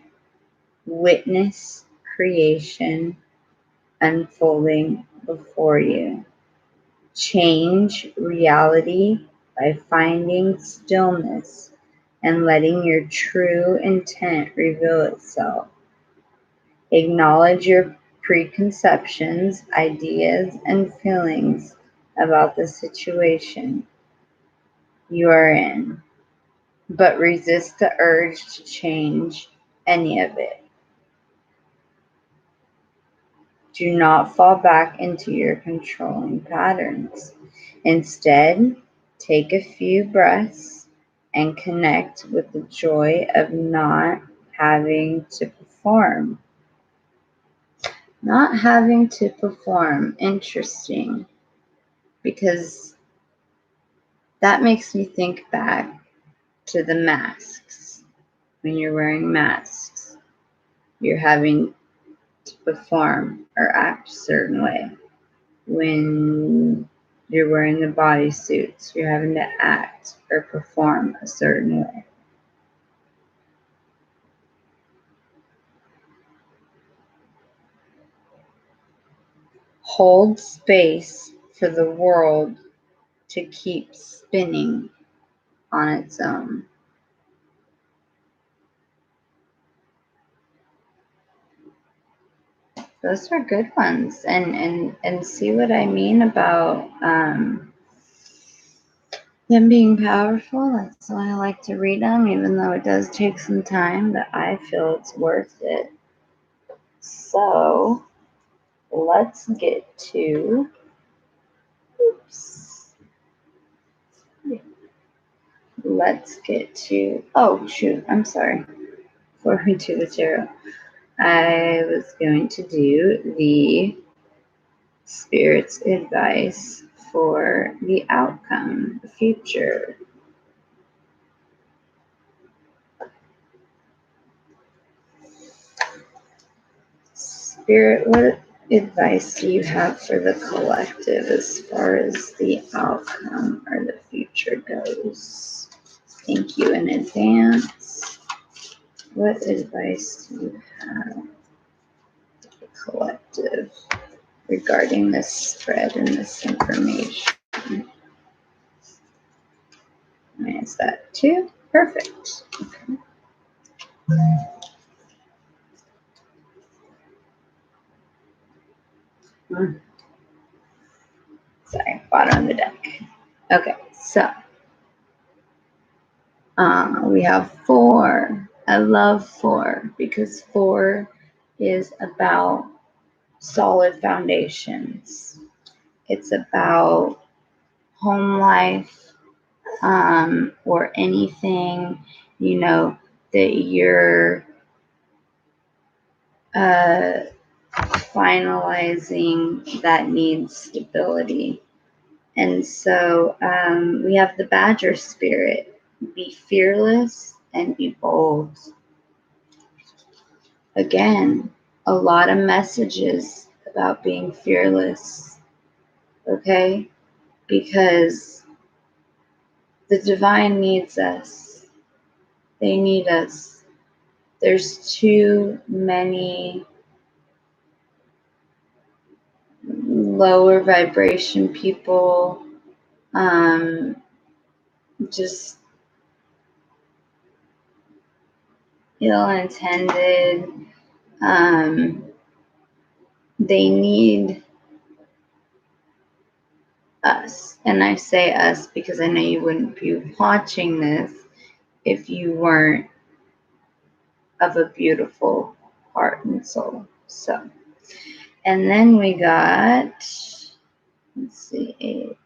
A: Witness creation unfolding before you. Change reality by finding stillness and letting your true intent reveal itself. Acknowledge your preconceptions, ideas, and feelings about the situation you are in, but resist the urge to change any of it. Do not fall back into your controlling patterns. Instead, take a few breaths and connect with the joy of not having to perform. Not having to perform. Interesting. Because that makes me think back to the masks. When you're wearing masks, you're having to perform or act a certain way. When you're wearing the bodysuits, you're having to act or perform a certain way. Hold space for the world to keep spinning on its own. Those are good ones, and see what I mean about them being powerful. That's why I like to read them, even though it does take some time, but I feel it's worth it. So let's get to, oh shoot, I'm sorry. Before we do the tarot, I was going to do the Spirit's advice for the outcome, the future. Spirit, what advice do you have for the collective as far as the outcome or the future goes? Thank you in advance. What advice do you have for the collective regarding this spread and this information? Minus that 2. Perfect. Okay. Sorry, bottom of the deck. Okay, so we have 4. I love 4 because 4 is about solid foundations. It's about home life, or anything, that you're finalizing that needs stability. And so we have the Badger spirit. Be fearless and be bold. Again, a lot of messages about being fearless, okay? Because the divine needs us. They need us. There's too many lower vibration people, just ill-intended. They need us. And I say us because I know you wouldn't be watching this if you weren't of a beautiful heart and soul. So, and then we got, let's see, 8.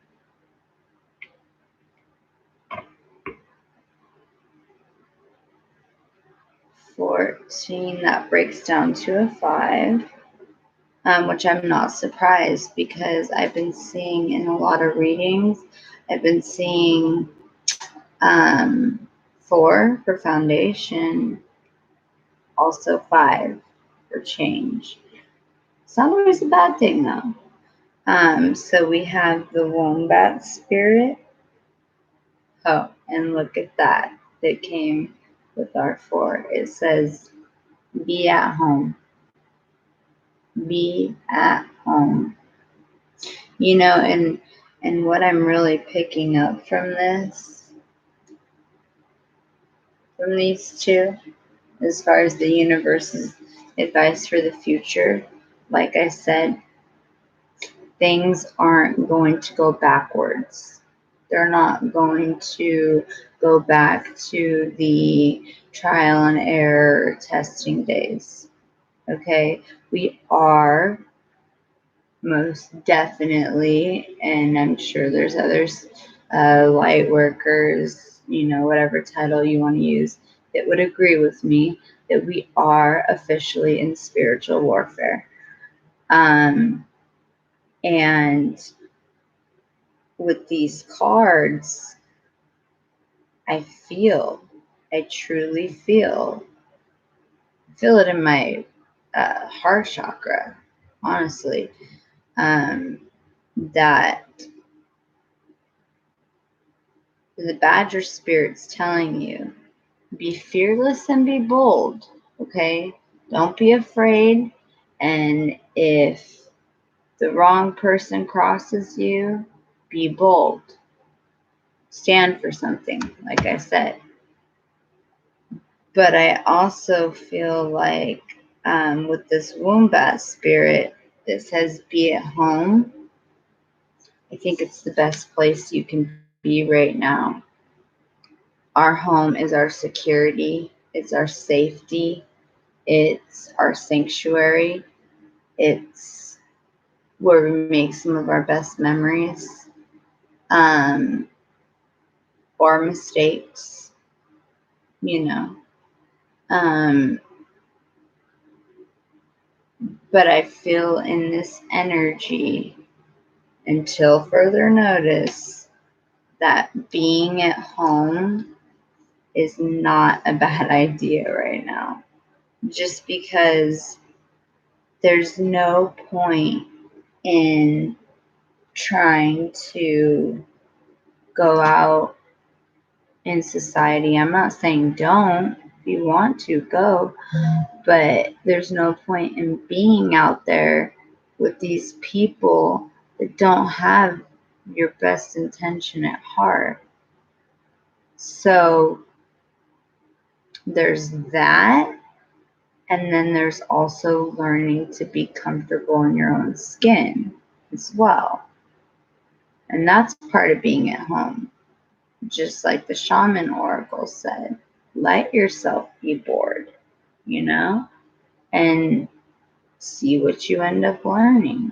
A: 14, that breaks down to a 5, which I'm not surprised because I've been seeing in a lot of readings, I've been seeing 4 for foundation, also 5 for change. It's not always a bad thing though. So we have the wombat spirit, Oh, and look at that. That came with our 4. It says, be at home. Be at home. And what I'm really picking up from these two, as far as the universe's advice for the future, like I said, things aren't going to go backwards. They're not going to go back to the trial and error testing days. Okay? We are most definitely, and I'm sure there's others, light workers, whatever title you want to use, that would agree with me that we are officially in spiritual warfare. And with these cards, I truly feel it in my heart chakra, honestly, that the Badger Spirit's telling you, be fearless and be bold, okay? Don't be afraid. And if the wrong person crosses you, be bold. Stand for something, like I said. But I also feel like with this wombat spirit that says be at home, I think it's the best place you can be right now. Our home is our security, it's our safety, it's our sanctuary, it's where we make some of our best memories, um, or mistakes, you know. Um, but I feel in this energy, until further notice, that being at home is not a bad idea right now. Just because there's no point in trying to go out in society. I'm not saying don't. If you want to, go. But there's no point in being out there with these people that don't have your best intention at heart. So there's that. And then there's also learning to be comfortable in your own skin as well. And that's part of being at home. Just like the shaman oracle said, let yourself be bored, and see what you end up learning.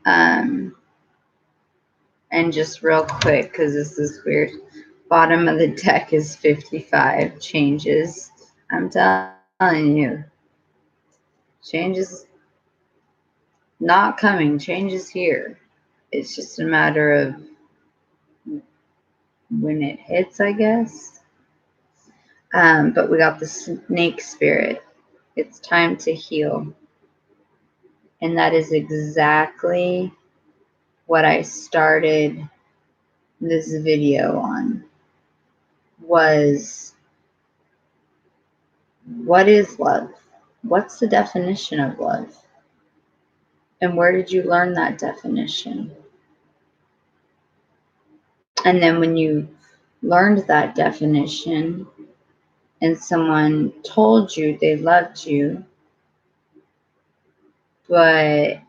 A: And just real quick, because this is weird, bottom of the deck is 55 changes. I'm telling you, change is not coming, change is here. It's just a matter of when it hits, I guess. But we got the snake spirit. It's time to heal. And that is exactly what I started this video on, was what is love? What's the definition of love? And where did you learn that definition? And then when you learned that definition and someone told you they loved you, but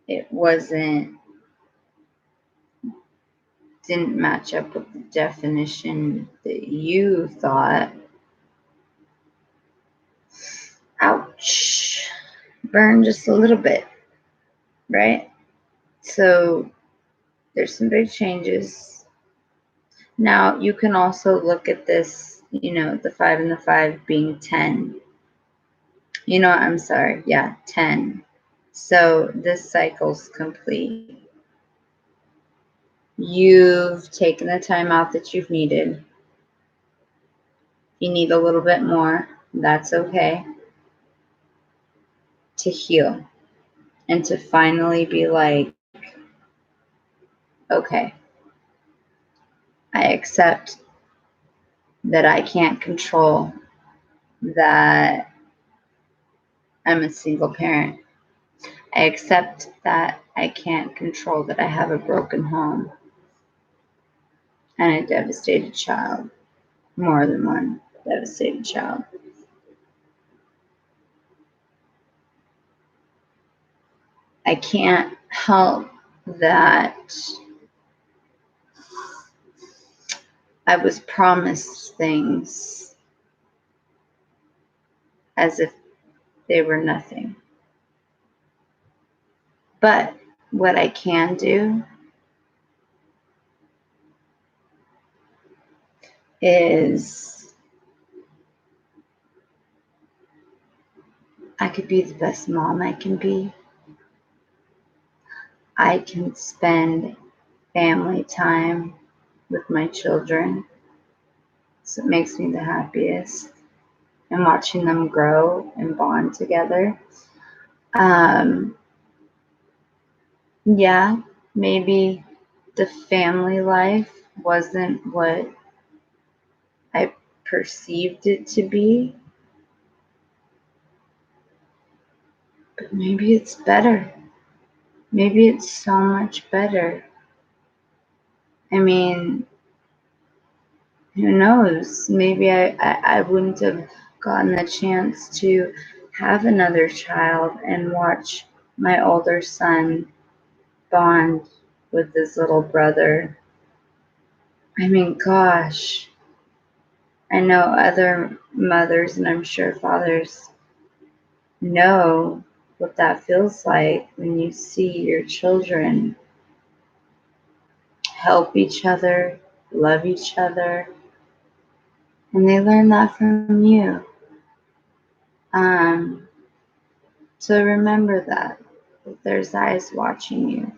A: it didn't match up with the definition that you thought, ouch, burn just a little bit, right? So there's some big changes. Now you can also look at this, the 5 and the 5 being 10. I'm sorry. Yeah, 10. So this cycle's complete. You've taken the time out that you've needed. You need a little bit more. That's okay. To heal and to finally be like, okay, I accept that I can't control that I'm a single parent. I accept that I can't control that I have a broken home and a devastated child, more than one devastated child. I can't help that I was promised things as if they were nothing. But what I can do is I could be the best mom I can be. I can spend family time with my children. So it makes me the happiest. And watching them grow and bond together. Yeah, maybe the family life wasn't what I perceived it to be, but maybe it's better. Maybe it's so much better. I mean, who knows? Maybe I wouldn't have gotten the chance to have another child and watch my older son bond with his little brother. I mean, gosh, I know other mothers and I'm sure fathers know what that feels like when you see your children help each other, love each other, and they learn that from you. Um, so remember that there's eyes watching you,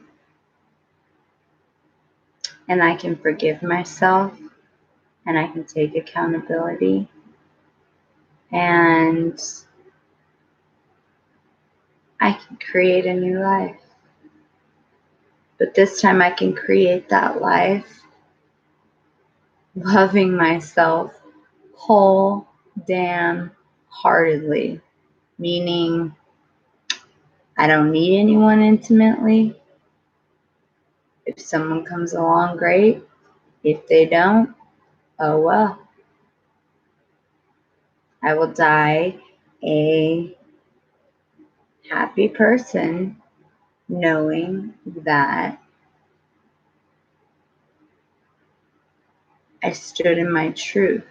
A: and I can forgive myself, and I can take accountability, and I can create a new life. But this time I can create that life loving myself whole damn heartedly, meaning I don't need anyone intimately. If someone comes along, great. If they don't, oh well. I will die a happy person knowing that I stood in my truth.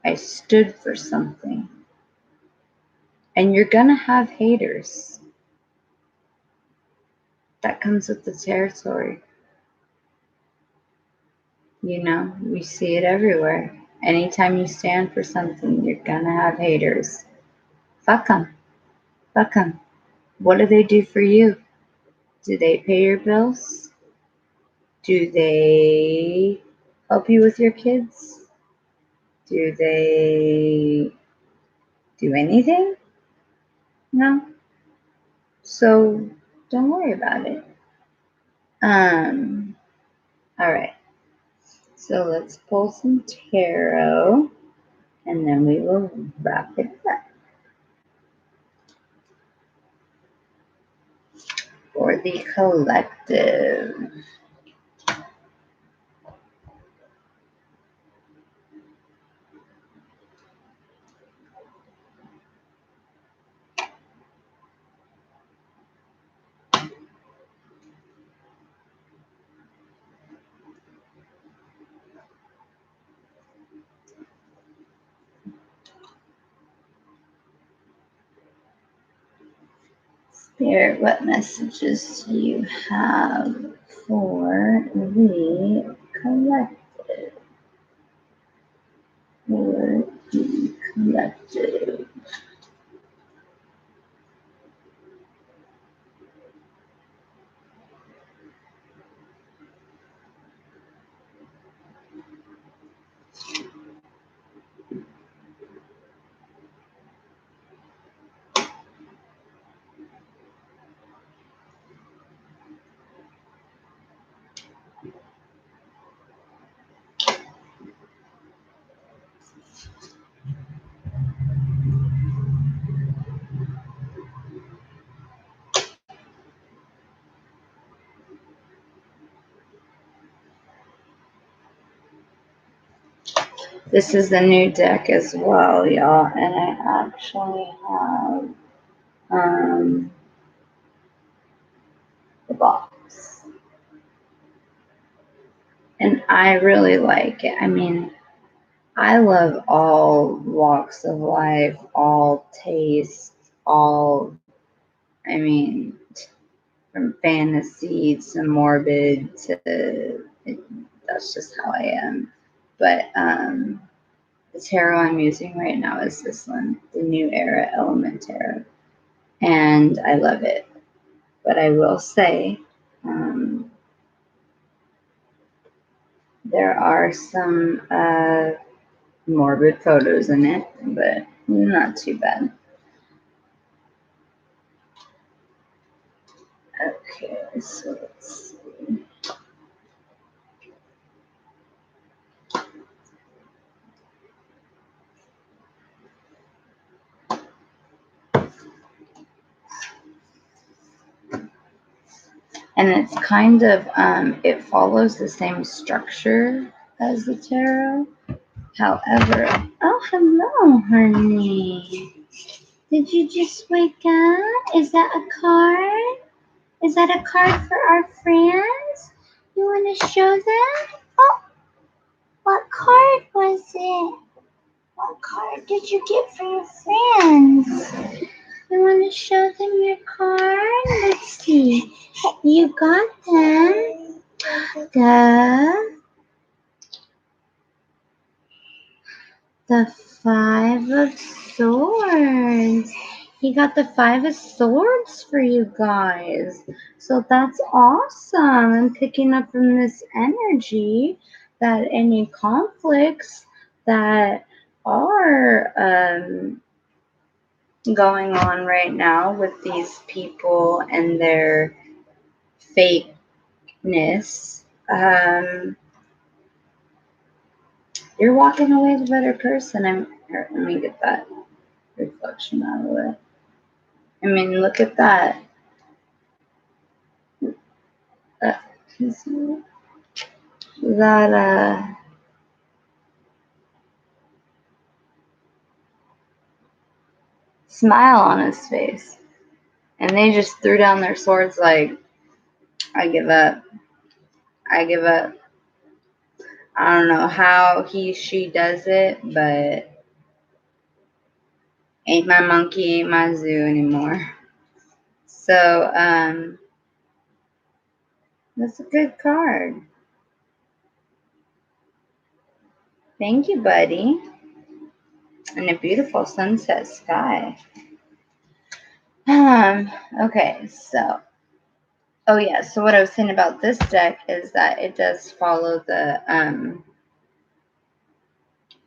A: I stood for something. And you're going to have haters. That comes with the territory. You know, we see it everywhere. Anytime you stand for something, you're going to have haters. Fuck them. Fuck them. What do they do for you? Do they pay your bills? Do they help you with your kids? Do they do anything? No. So don't worry about it. All right. So let's pull some tarot and then we will wrap it up for the collective. Spirit, what messages do you have for the collective? For the collective. This is the new deck as well, y'all, and I actually have the box. And I really like it. I mean, I love all walks of life, all tastes, I mean, from fantasy to morbid to, that's just how I am. But the tarot I'm using right now is this one, the New Era Element Tarot. And I love it. But I will say, there are some morbid photos in it, but not too bad. Okay, so let's see. And it's kind of, it follows the same structure as the tarot. However, oh, hello, honey. Did you just wake up? Is that a card? Is that a card for our friends? You want to show them? Oh, what card was it? What card did you get for your friends? You want to show them your card? Let's see. You got them. The Five of Swords. He got the Five of Swords for you guys. So that's awesome. I'm picking up from this energy that any conflicts that are going on right now with these people and their fakeness, you're walking away the better person. Here, let me get that reflection out of the way. I mean, look at that. That smile on his face. And they just threw down their swords like, I give up. I give up. I don't know how she does it, but ain't my monkey, ain't my zoo anymore. So, that's a good card. Thank you, buddy. And a beautiful sunset sky. Okay, so, oh yeah, so what I was saying about this deck is that it does follow the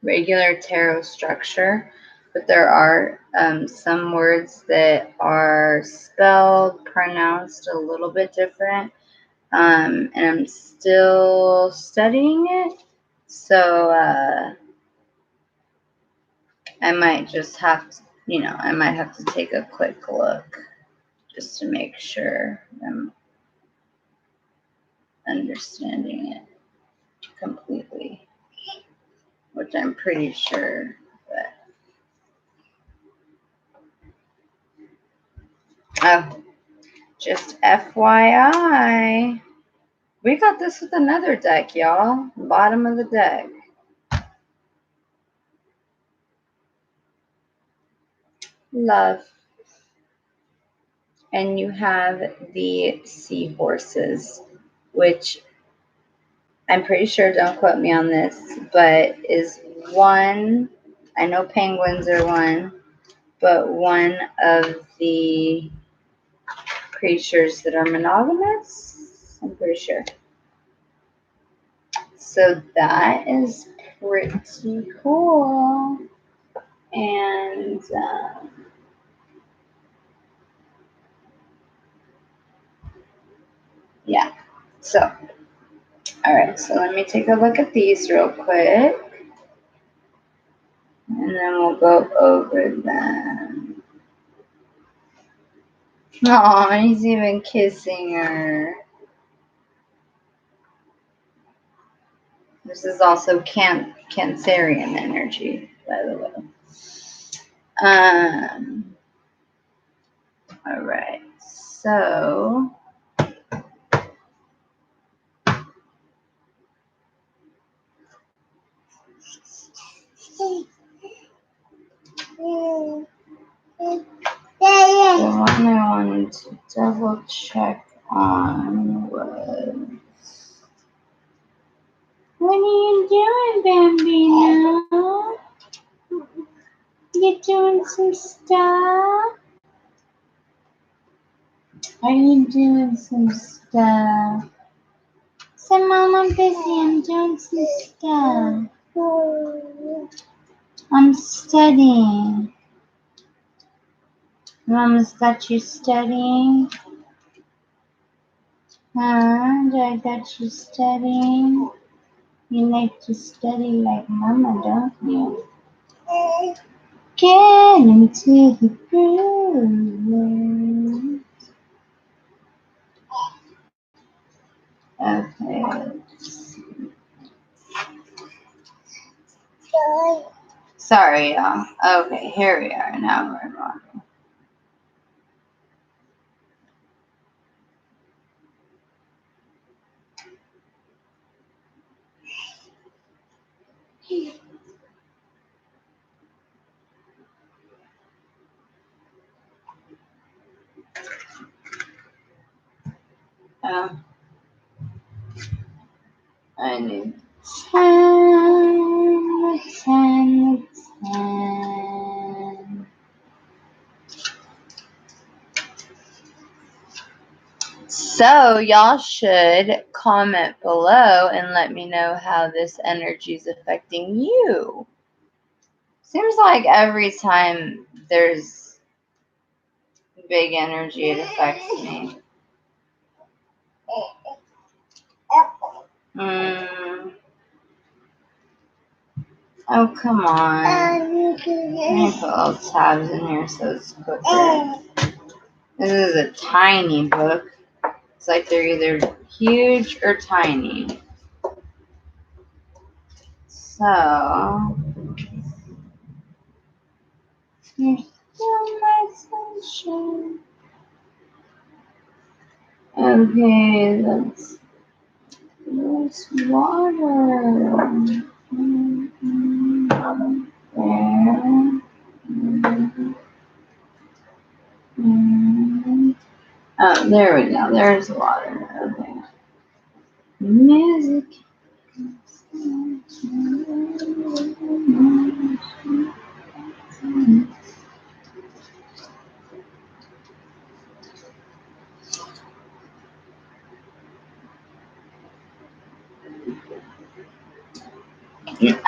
A: regular tarot structure, but there are some words that are spelled, pronounced a little bit different, and I'm still studying it, so I might just have to, I might have to take a quick look just to make sure I'm understanding it completely, which I'm pretty sure, but oh, just FYI, we got this with another deck, y'all. Bottom of the deck. Love. And you have the seahorses, which I'm pretty sure, don't quote me on this, but is one, I know penguins are one, but one of the creatures that are monogamous. I'm pretty sure. So that is pretty cool. And yeah, so all right, so let me take a look at these real quick, and then we'll go over them. Oh, he's even kissing her. This is also Cancerian energy, by the way. All right. So the one I wanted to double check on was, what are you doing, Bambino? You doing some stuff? Are you doing some stuff? Say, Mom, I'm busy. I'm doing some stuff. I'm studying. Mama's got you studying? Huh? I got you studying? You like to study like Mama, don't you? Get into the groove. Okay. Sorry, y'all. Okay, here we are. Now we're on. I need 10. So y'all should comment below and let me know how this energy is affecting you. Seems like every time there's big energy, it affects me. Oh, come on. I'm going to put little tabs in here so it's quicker. This is a tiny book. It's like they're either huge or tiny. So, you're still my sunshine. Okay, that's water. Oh, there we go. There's water. Okay. Music.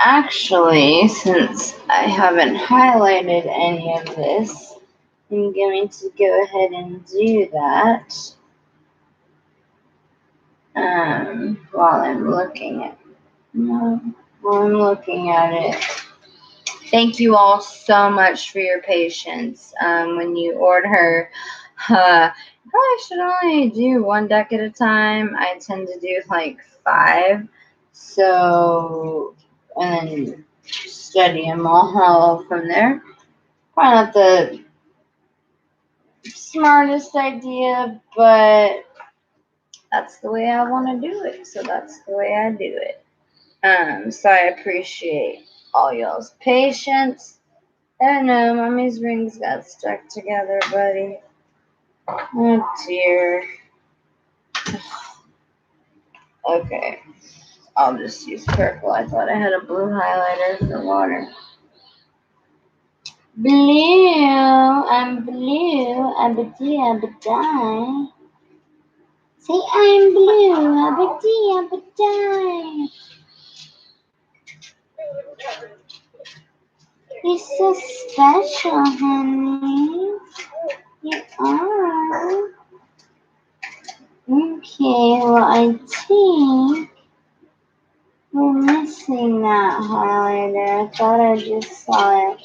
A: Actually, since I haven't highlighted any of this, I'm going to go ahead and do that while I'm looking at it. Thank you all so much for your patience. When you order, you probably should only do one deck at a time. I tend to do like 5. So, and then study them all from there. Probably not the smartest idea, but that's the way I want to do it. So that's the way I do it. So I appreciate all y'all's patience. Oh no, Mommy's rings got stuck together, buddy. Oh dear. Okay, I'll just use purple. I thought I had a blue highlighter for water. Blue, I'm blue, abadi, abadi. Say I'm blue, abadi, abadi. You're so special, honey. You are. Okay, well, I think we're missing that highlighter. I thought I just saw it,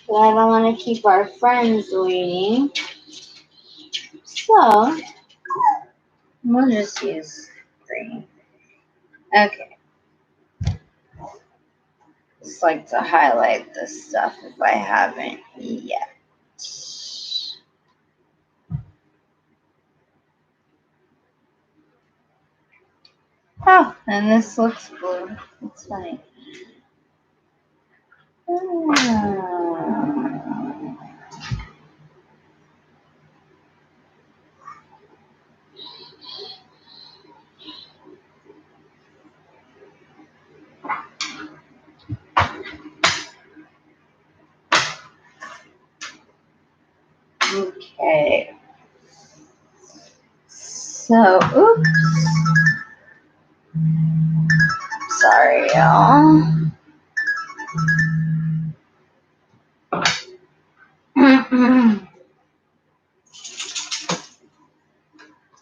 A: but I don't want to keep our friends waiting. So, we'll just use green. Okay. just like to highlight this stuff if I haven't yet. Oh, and this looks blue. It's funny. Okay. So, oops. Sorry, y'all.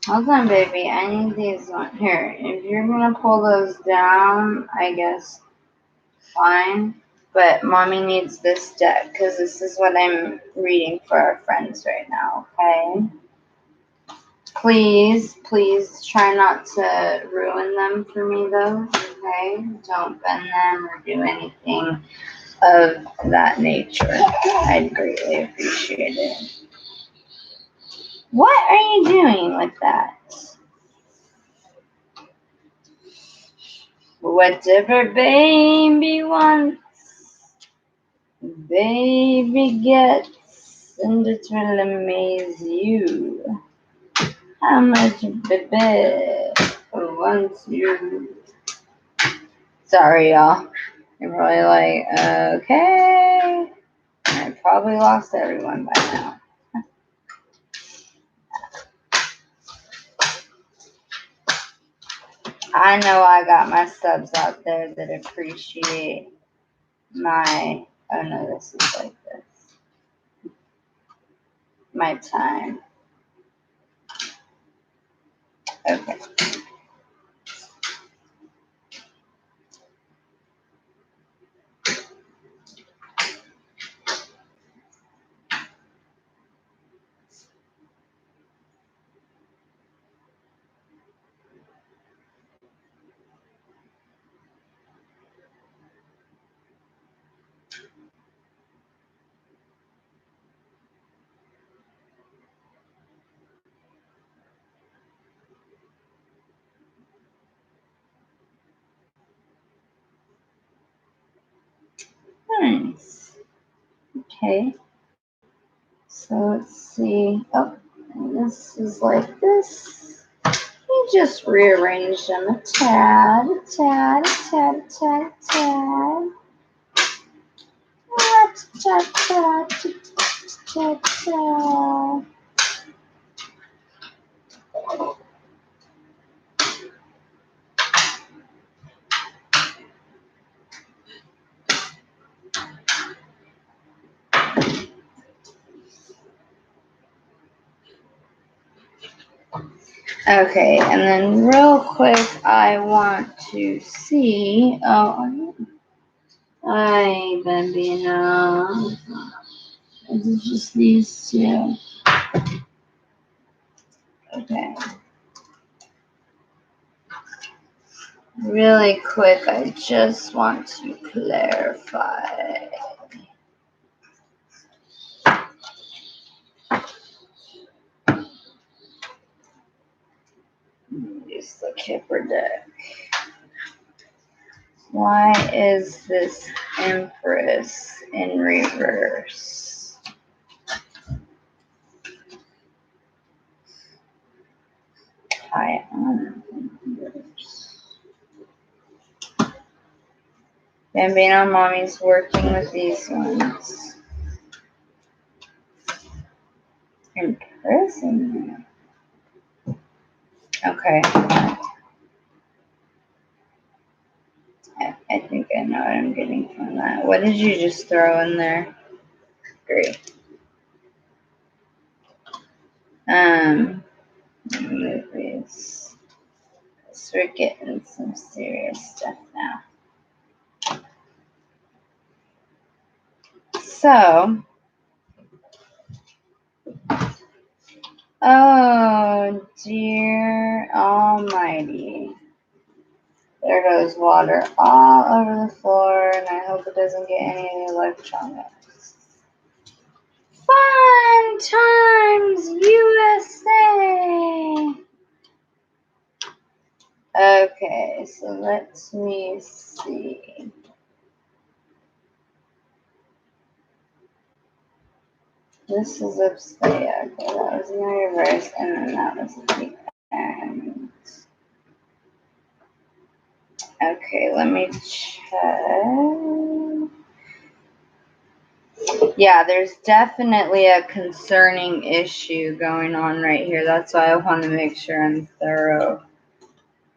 A: Hold on, baby. I need these on here. If you're gonna pull those down, I guess fine. But mommy needs this deck because this is what I'm reading for our friends right now. Okay. Please, please try not to ruin them for me, though. Okay. Don't bend them or do anything of that nature. I'd greatly appreciate it. What are you doing with that? Whatever baby wants, baby gets, and it will amaze you how much baby wants you. Sorry, y'all. You're probably like, okay. I probably lost everyone by now. I know I got my subs out there that appreciate my, oh no, this is like this, my time. Okay. Nice. Okay. So let's see. Oh, and this is like this. You just rearrange them a tad, a tad, a tad, a tad, a tad. Ta, ta, ta, ta, ta, ta. Okay, and then real quick, I want to see. Oh, ay, bambino. It's just these two. Okay. Really quick, I just want to clarify. Use the Kipper deck. Why is this Empress in reverse? I am in reverse. Bambino Mommy's working with these ones. Impressing. Okay. I think I know what I'm getting from that. What did you just throw in there? Great. Movies. So we're getting some serious stuff now. So, oh dear almighty. There goes water all over the floor, and I hope it doesn't get any electronics. Fun times, USA! Okay, so let me see. This is upstate. Okay, that was in reverse, and then that was at the end. Okay, let me check. Yeah, there's definitely a concerning issue going on right here. That's why I want to make sure I'm thorough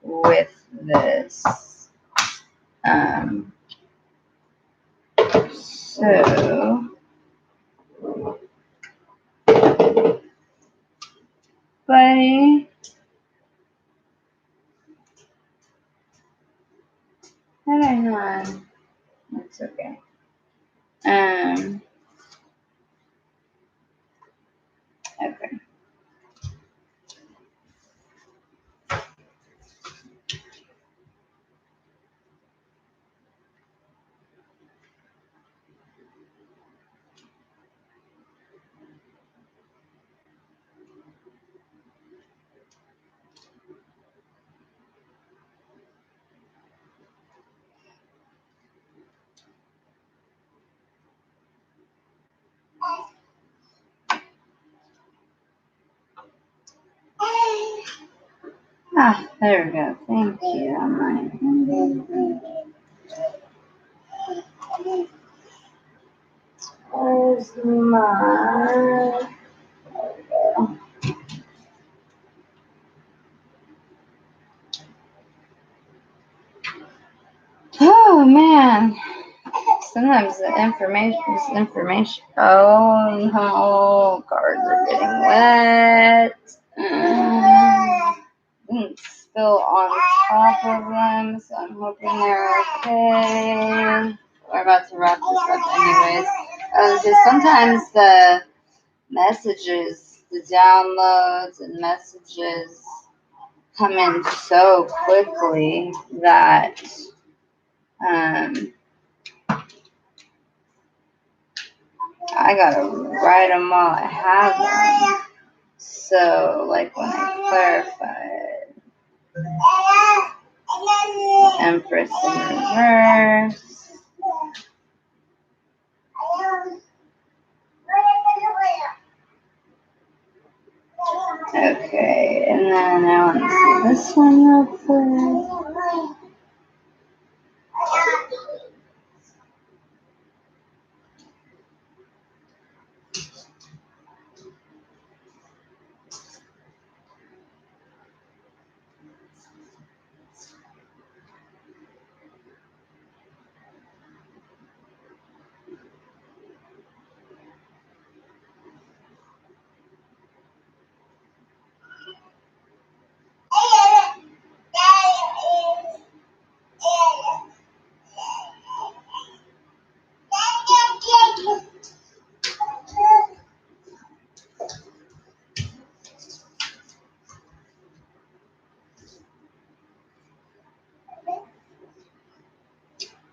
A: with this. So, buddy, hang on. That's okay. Okay. Ah, there we go. Thank you. Where's my... Oh, man. Sometimes the information is information. Oh, no. Cards are getting wet. Didn't spill on top of them, so I'm hoping they're okay. We're about to wrap this up anyways. Because sometimes the messages, the downloads and messages come in so quickly that I gotta write them while I have them. So, like when I clarified, Empress in reverse. Okay, and then I want to see this one real quick.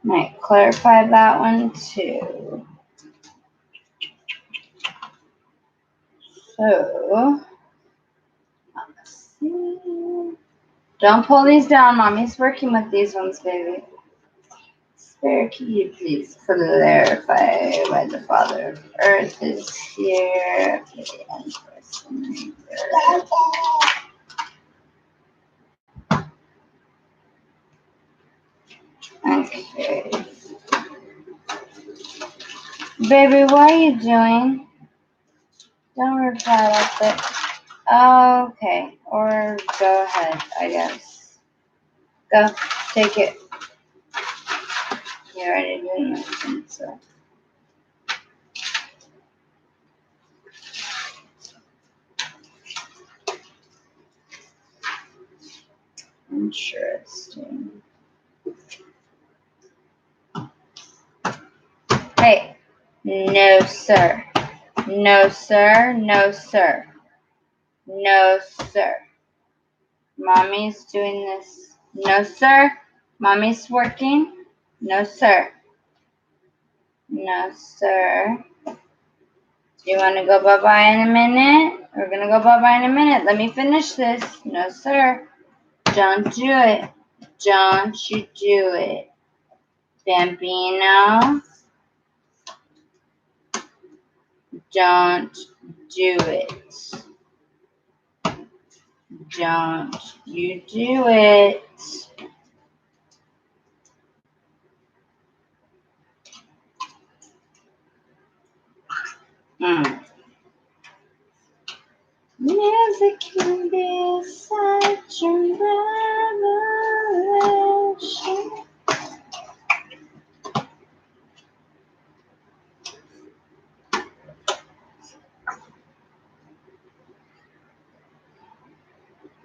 A: Might clarify that one too. So, let's see. Don't pull these down. Mommy's working with these ones, baby. Spare key, please clarify why the Father of Earth is here. Okay, Empress in reverse. Okay. Baby, what are you doing? Don't reply like that. Okay. Or go ahead, I guess. Go. Take it. You already did mention, so. Interesting. Hey. No, sir. No, sir. No, sir. No, sir. Mommy's doing this. No, sir. Mommy's working? No, sir. No, sir. Do you want to go bye-bye in a minute? We're going to go bye-bye in a minute. Let me finish this. No, sir. Don't do it. Don't you do it. Bambino. Don't do it. Don't you do it. Music can be such a revelation.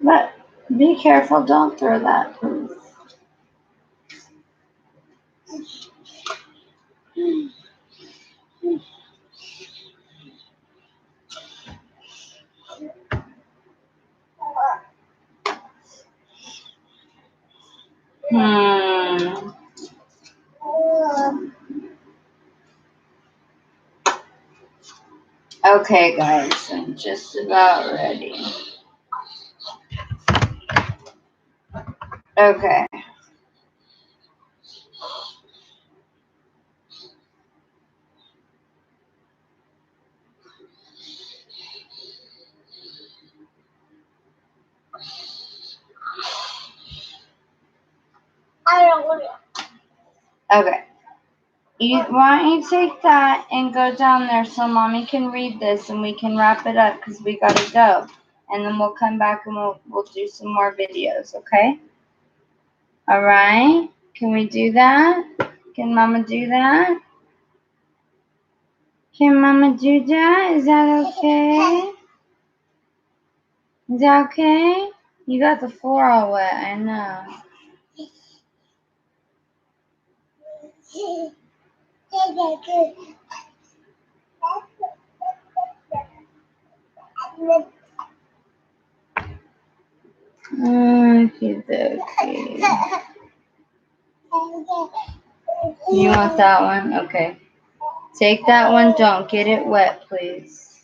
A: But be careful, don't throw that, please. Okay, guys, I'm just about ready. Okay. Okay. Why don't you take that and go down there so Mommy can read this and we can wrap it up because we gotta go. And then we'll come back and we'll do some more videos, okay? All right? Can we do that? Can Mama do that? Can Mama do that? Is that okay? Is that okay? You got the floor all wet, I know. Okay. You want that one? Okay. Take that one. Don't get it wet, please.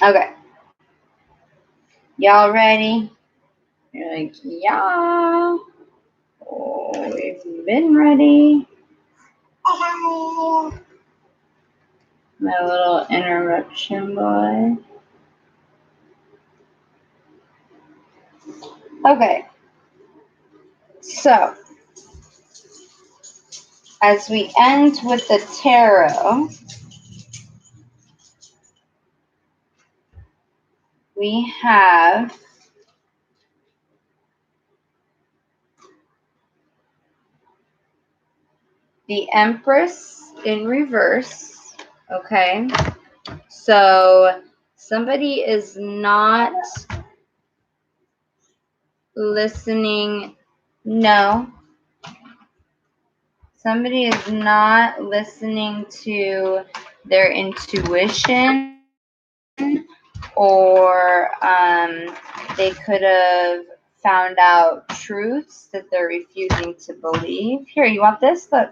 A: Okay. Y'all ready? You're like, yeah. Oh, we've been ready. My little interruption boy. Okay. So, as we end with the tarot, we have the Empress in reverse. Okay. So, somebody is not listening. No. Somebody is not listening to their intuition, or they could have found out truths that they're refusing to believe. Here, you want this? Look.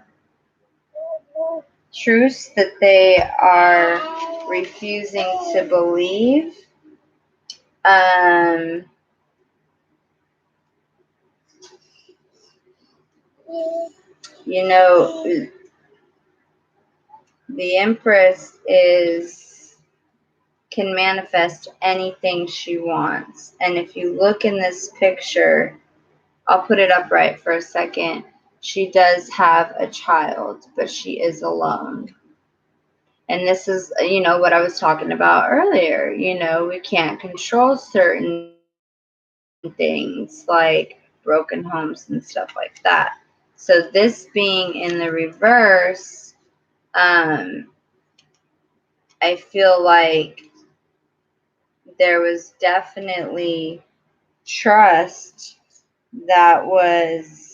A: Truths that they are refusing to believe. You know, the Empress can manifest anything she wants. And if you look in this picture, I'll put it up right for a second. She does have a child, but she is alone. And this is, what I was talking about earlier. We can't control certain things like broken homes and stuff like that. So this being in the reverse, I feel like there was definitely trust that was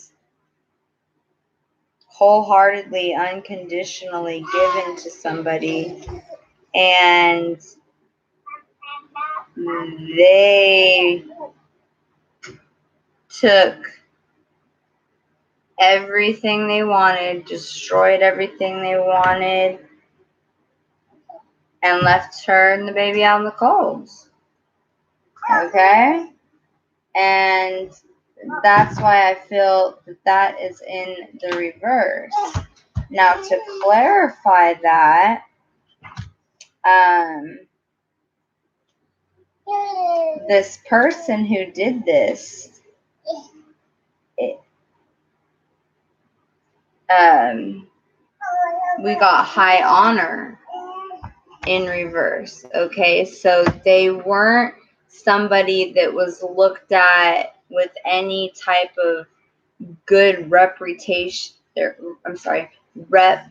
A: wholeheartedly, unconditionally given to somebody, and they took everything they wanted, destroyed everything they wanted, and left her and the baby out in the cold. Okay? And that's why I feel that is in the reverse. Now, to clarify that, this person who did this, we got high honor in reverse. Okay, so they weren't somebody that was looked at with any type of good reputation. I'm sorry, why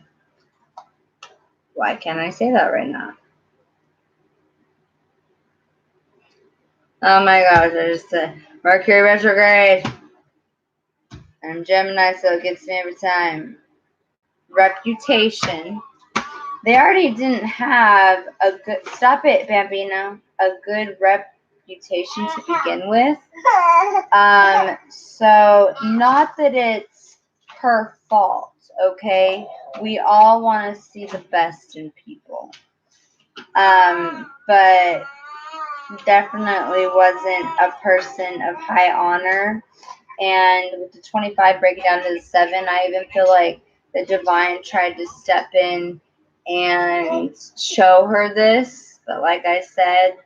A: can't I say that right now? Oh my gosh, I just said Mercury retrograde. I'm Gemini, so it gets me every time. Reputation. They already didn't have a good, stop it, Bambino, a good reputation to begin with. So not that it's her fault, okay? We all want to see the best in people. But definitely wasn't a person of high honor. And with the 25 breaking down to the 7, I even feel like the divine tried to step in and show her this. But like I said,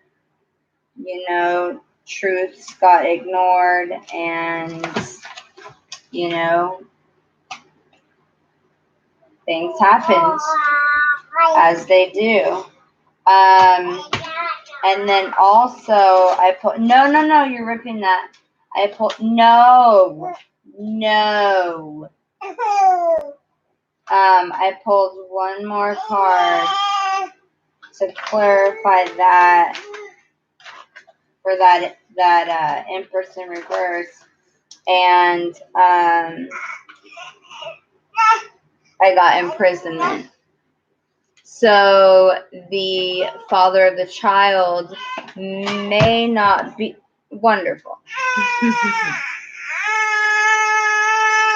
A: truths got ignored and, things happened as they do. And then also I put, no, you're ripping that. I pulled, no. I pulled one more card to clarify that for that Empress in reverse, and I got imprisonment. So the father of the child may not be wonderful.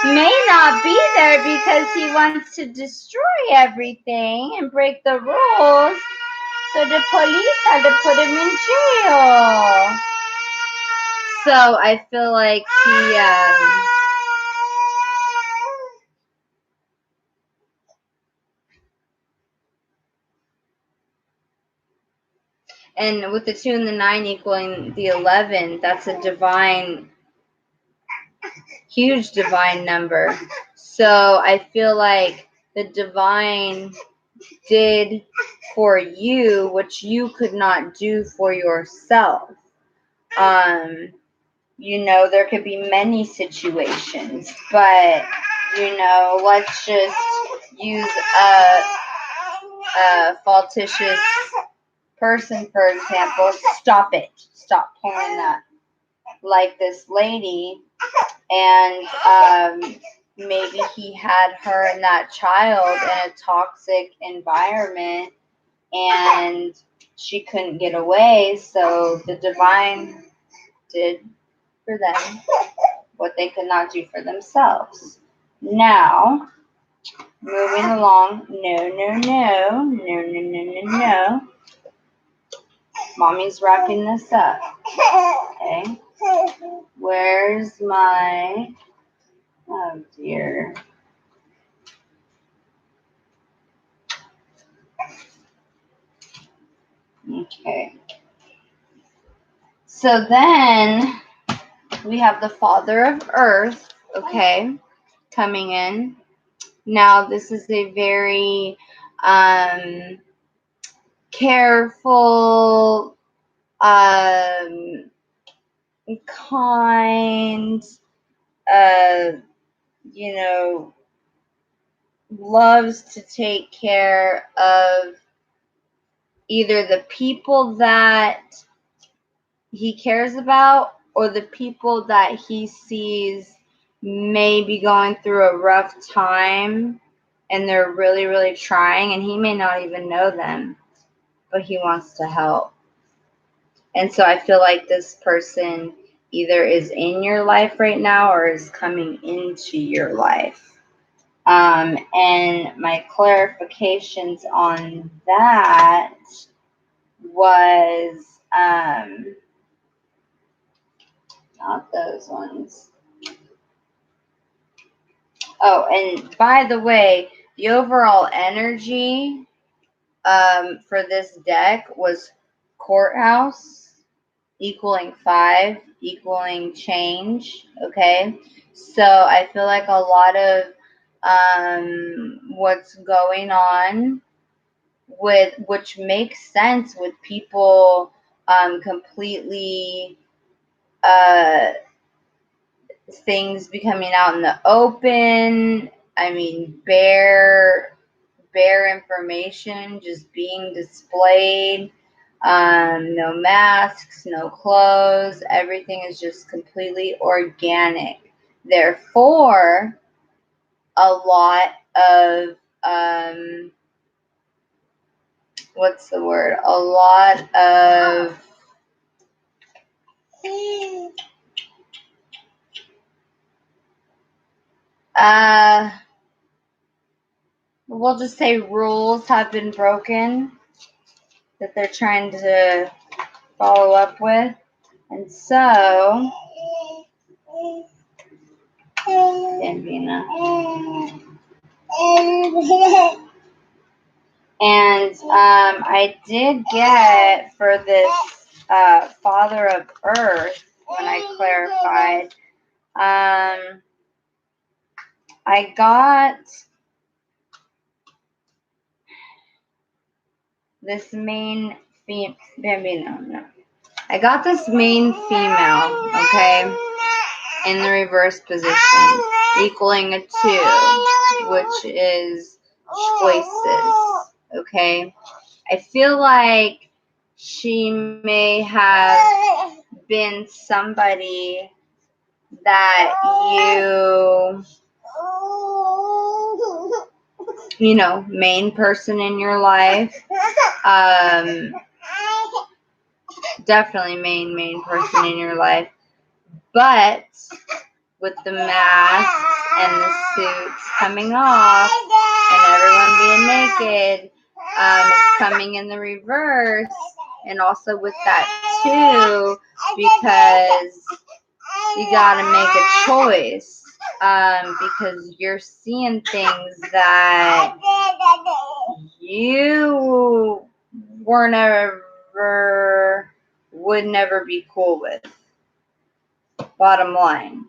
A: May not be there because he wants to destroy everything and break the rules. So the police had to put him in jail. So I feel like he and with the 2 and the 9 equaling the 11, that's a divine, huge divine number. So I feel like the divine did for you what you could not do for yourself. There could be many situations, but let's just use a faltitious person, for example. Stop it. Stop pulling that. Like this lady, and maybe he had her and that child in a toxic environment, and she couldn't get away, so the divine did for them what they could not do for themselves. Now, moving along. No. Mommy's wrapping this up. Okay. Where's my... Oh, dear. Okay. So then we have the Father of Earth, okay, coming in. Now, this is a very careful, kind, loves to take care of either the people that he cares about or the people that he sees may be going through a rough time and they're really, really trying, and he may not even know them. but he wants to help. And so I feel like this person either is in your life right now or is coming into your life. And my clarifications on that was not those ones. Oh, and by the way, the overall energy for this deck was courthouse equaling 5, equaling change. Okay, so I feel like a lot of what's going on with, which makes sense with people completely things becoming out in the open. I mean, bare information just being displayed. No masks, no clothes. Everything is just completely organic. Therefore, a lot of what's the word? A lot of we'll just say rules have been broken that they're trying to follow up with. And so, Bambina. And I did get for this Father of Earth, when I clarified, I got this main Bambino, no. I got this main female, okay, in the reverse position, equaling a 2, which is choices, okay? I feel like she may have been somebody that you know, main person in your life. Definitely main person in your life. But with the mask and the suits coming off and everyone being naked, it's coming in the reverse. And also with that too, because you gotta make a choice. Because you're seeing things that you would never be cool with. Bottom line.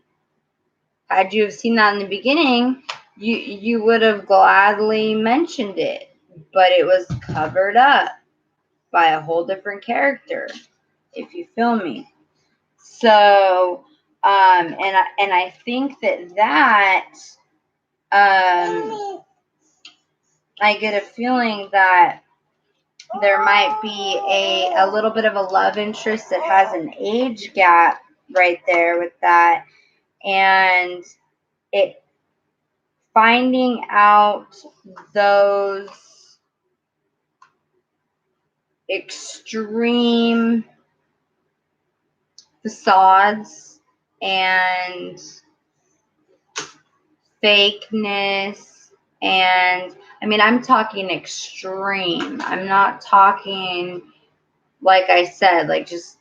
A: Had you have seen that in the beginning, you would have gladly mentioned it, but it was covered up by a whole different character, if you feel me. So, and I think that I get a feeling that there might be a little bit of a love interest that has an age gap right there with that, and it finding out those extreme facades and fakeness. And I mean, I'm talking extreme. I'm not talking, like I said, like just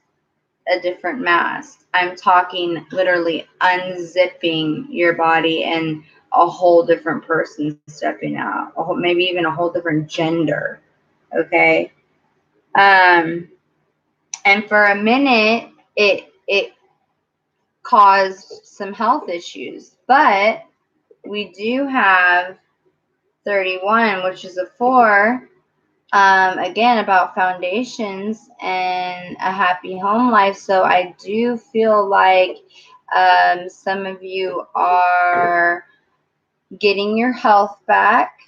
A: a different mask. I'm talking literally unzipping your body and a whole different person stepping out, maybe even a whole different gender. Okay. And for a minute, it caused some health issues, but we do have 31, which is a 4. Again, about foundations and a happy home life. So I do feel like some of you are getting your health back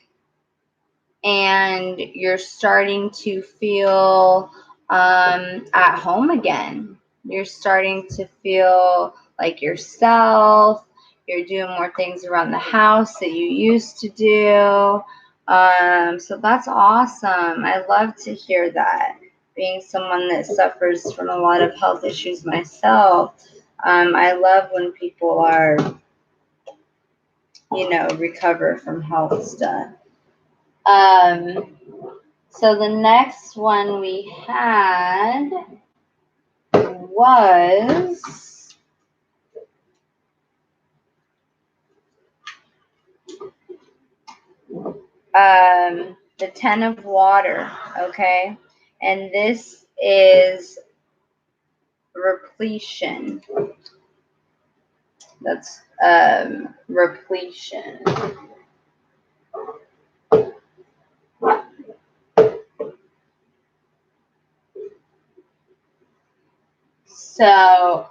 A: and you're starting to feel at home again. You're starting to feel like yourself. You're doing more things around the house that you used to do. So that's awesome. I love to hear that. Being someone that suffers from a lot of health issues myself, I love when people are, recover from health stuff. So the next one we had was the 10 of water, okay? And this is repletion. That's repletion. So,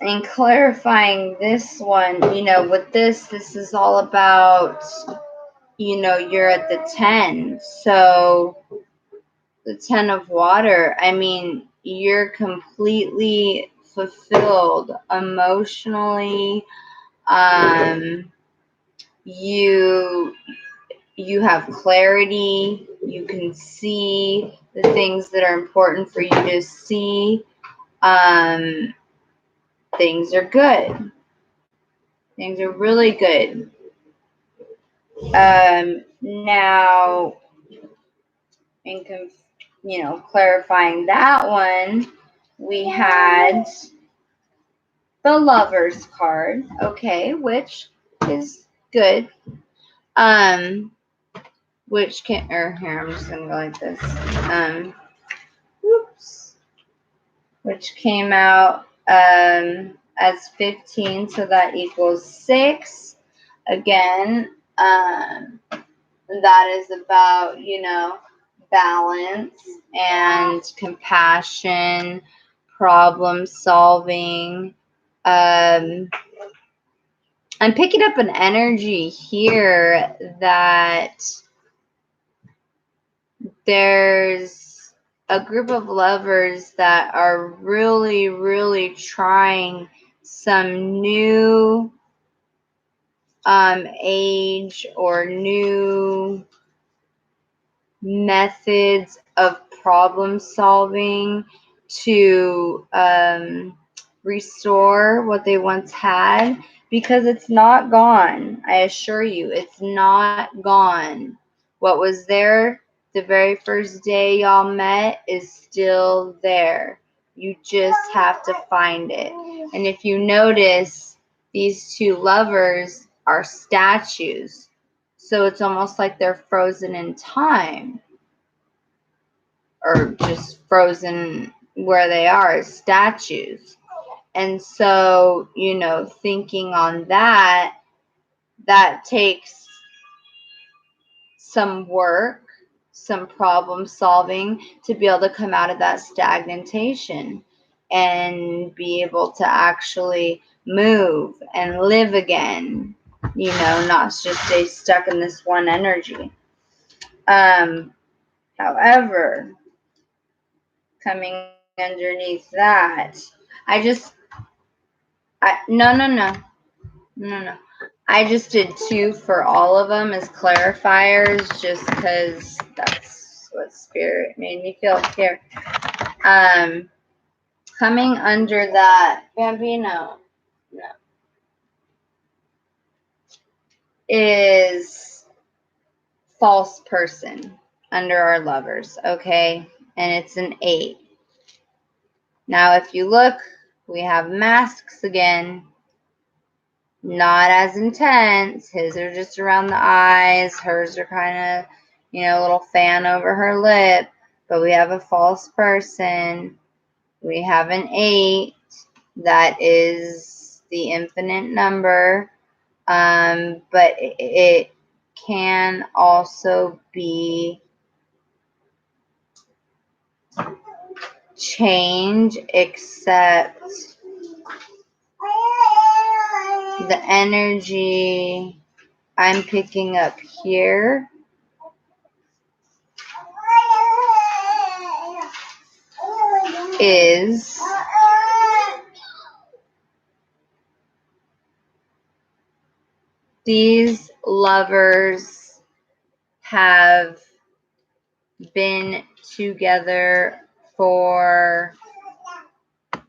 A: and clarifying this one, with this is all about, you're at the 10. So the 10 of water, I mean, you're completely fulfilled emotionally. You have clarity. You can see the things that are important for you to see. Things are good. Things are really good. Now, clarifying that one, we had the Lovers card, okay, which is good. Which can, or here, I'm just gonna go like this. Whoops. Which came out as 15, so that equals 6. Again, that is about, balance and compassion, problem solving. I'm picking up an energy here that there's a group of lovers that are really, really trying some new age or new methods of problem solving to restore what they once had, because it's not gone. I assure you, it's not gone. What was there the very first day y'all met is still there. You just have to find it. And if you notice, these two lovers are statues. So it's almost like they're frozen in time, or just frozen where they are as statues. And so, thinking on that takes some work, some problem solving to be able to come out of that stagnation and be able to actually move and live again, not just stay stuck in this one energy. However, coming underneath that, no. I just did 2 for all of them as clarifiers, just because that's what spirit made me feel here. Coming under that, Bambino, no, is false person under our lovers, okay? And it's an 8. Now, if you look, we have masks again. Not as intense. His are just around the eyes. Hers are kind of, a little fan over her lip. But we have a false person. We have an 8. That is the infinite number. But it can also be change, except the energy I'm picking up here is these lovers have been together for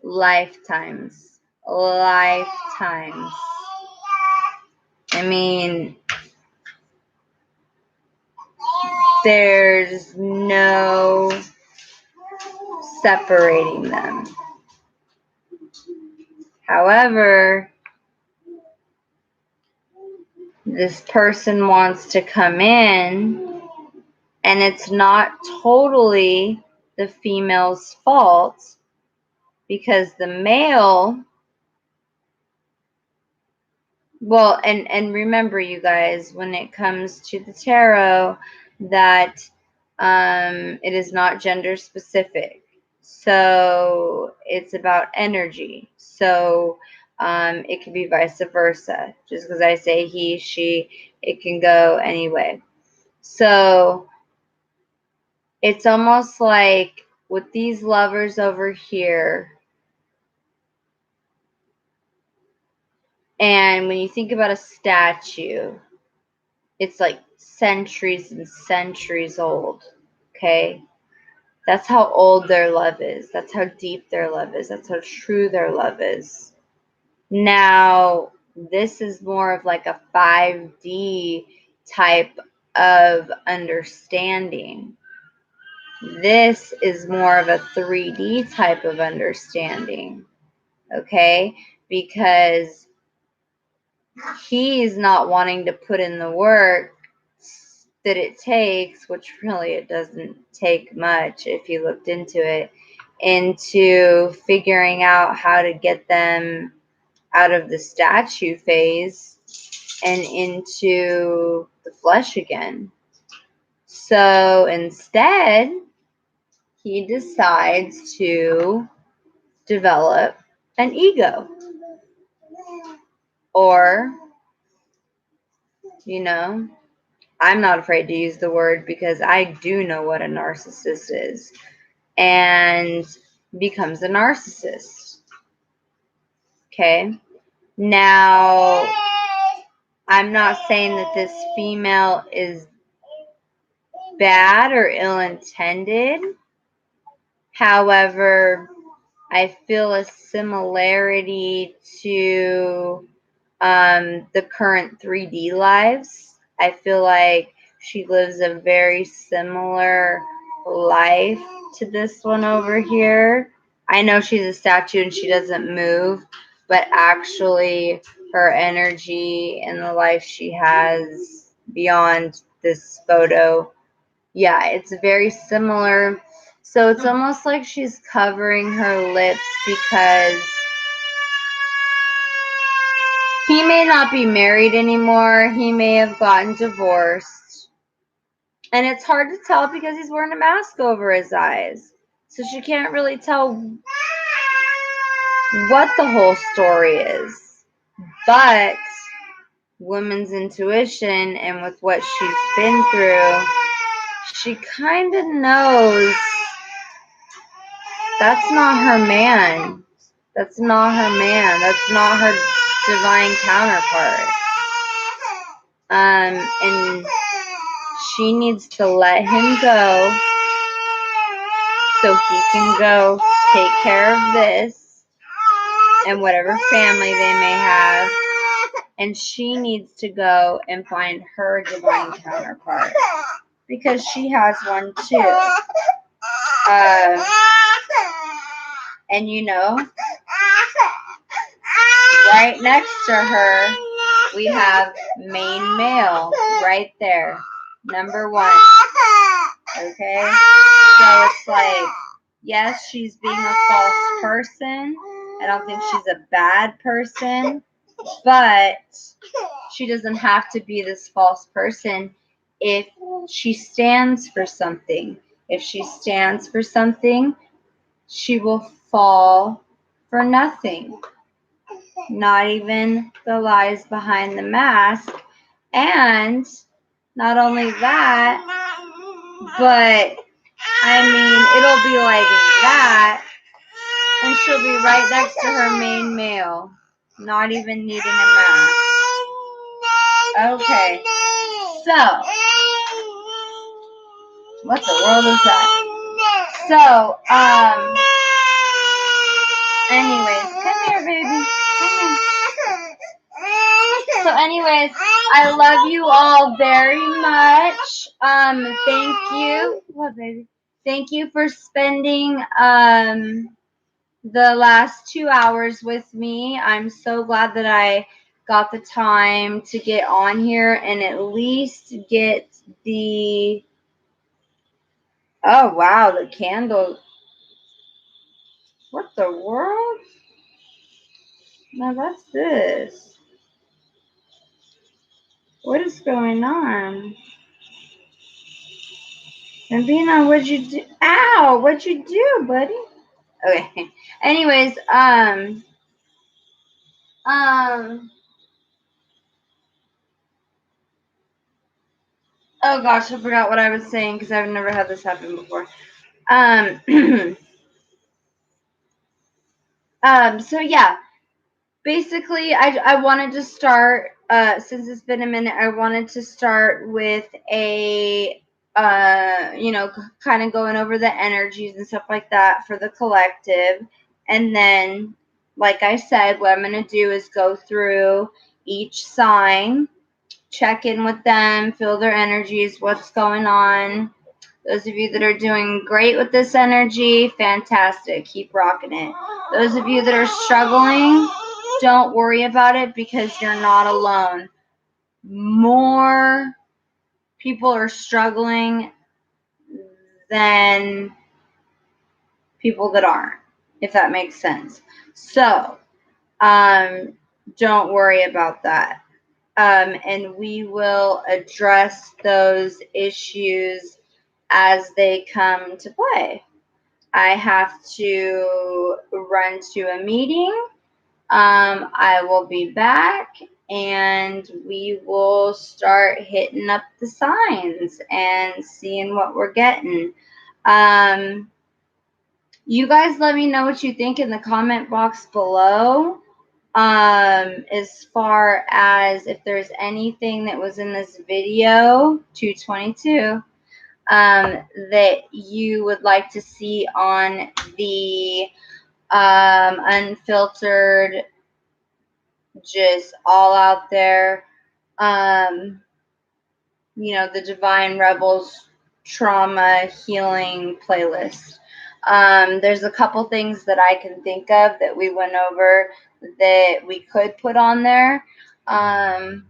A: lifetimes. Lifetimes. I mean, there's no separating them. However, this person wants to come in, and it's not totally the female's fault, because the male, well, and remember, you guys, when it comes to the tarot, that it is not gender specific. So it's about energy. So it can be vice versa. Just because I say he, she, it can go anyway. So it's almost like with these lovers over here, and when you think about a statue, it's like centuries and centuries old. Okay? That's how old their love is. That's how deep their love is. That's how true their love is. Now, this is more of like a 5D type of understanding. This is more of a 3D type of understanding. Okay? Because he's not wanting to put in the work that it takes, which really it doesn't take much if you looked into it, into figuring out how to get them out of the statue phase and into the flesh again. So instead, he decides to develop an ego. Or, I'm not afraid to use the word because I do know what a narcissist is, and becomes a narcissist. Okay? Now, I'm not saying that this female is bad or ill-intended. However, I feel a similarity to the current 3D lives. I feel like she lives a very similar life to this one over here. I know she's a statue and she doesn't move, but actually her energy and the life she has beyond this photo, yeah, it's very similar. So it's almost like she's covering her lips because he may not be married anymore. He may have gotten divorced. And it's hard to tell because he's wearing a mask over his eyes. So she can't really tell what the whole story is. But woman's intuition, and with what she's been through, she kind of knows that's not her man. That's not her man. That's not her divine counterpart. And she needs to let him go so he can go take care of this and whatever family they may have. And she needs to go and find her divine counterpart because she has one too. And right next to her, we have main male right there, number 1. Okay? So it's like, yes, she's being a false person. I don't think she's a bad person, but she doesn't have to be this false person if she stands for something. If she stands for something, she will fall for nothing. Not even the lies behind the mask. And not only that, but it'll be like that, and she'll be right next to her main male, not even needing a mask. Okay. So, what the world is that? So, anyways, come here, baby. Come here. So, anyways, I love you all very much. Thank you. What, baby? Thank you for spending the last 2 hours with me. I'm so glad that I got the time to get on here and at least get the, oh wow, the candle. What the world? Now that's this. What is going on? Rabina, what'd you do? Ow, what'd you do, buddy? Okay. Anyways, oh gosh, I forgot what I was saying because I've never had this happen before. So yeah, basically, I wanted to start, since it's been a minute, I wanted to start with a, kind of going over the energies and stuff like that for the collective. And then, like I said, what I'm going to do is go through each sign, check in with them, feel their energies, what's going on. Those of you that are doing great with this energy, fantastic. Keep rocking it. Those of you that are struggling, don't worry about it because you're not alone. More people are struggling than people that aren't, if that makes sense. So, don't worry about that. And we will address those issues as they come to play. I have to run to a meeting. I will be back and we will start hitting up the signs and seeing what we're getting. You guys let me know what you think in the comment box below. As far as if there's anything that was in this video, 222, that you would like to see on the unfiltered, just all out there, the Divine Rebels trauma healing playlist. There's a couple things that I can think of that we went over that we could put on there. I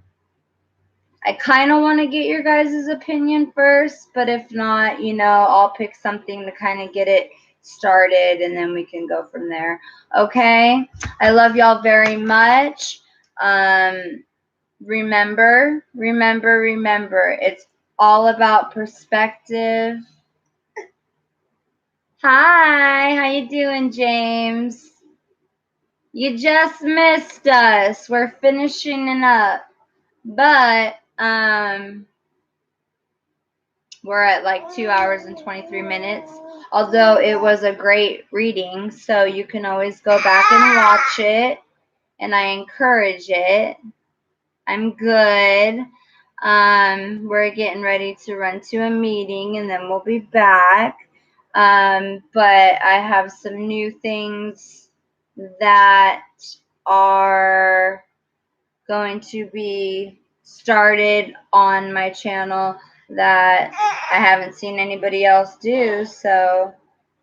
A: kind of want to get your guys' opinion first, but if not, I'll pick something to kind of get it started and then we can go from there. Okay? I love y'all very much. Remember, it's all about perspective. Hi, how you doing, James? You just missed us. We're finishing it up. But we're at like 2 hours and 23 minutes. Although it was a great reading, so you can always go back and watch it, and I encourage it. I'm good. We're getting ready to run to a meeting, and then we'll be back. But I have some new things that are going to be started on my channel that I haven't seen anybody else do, so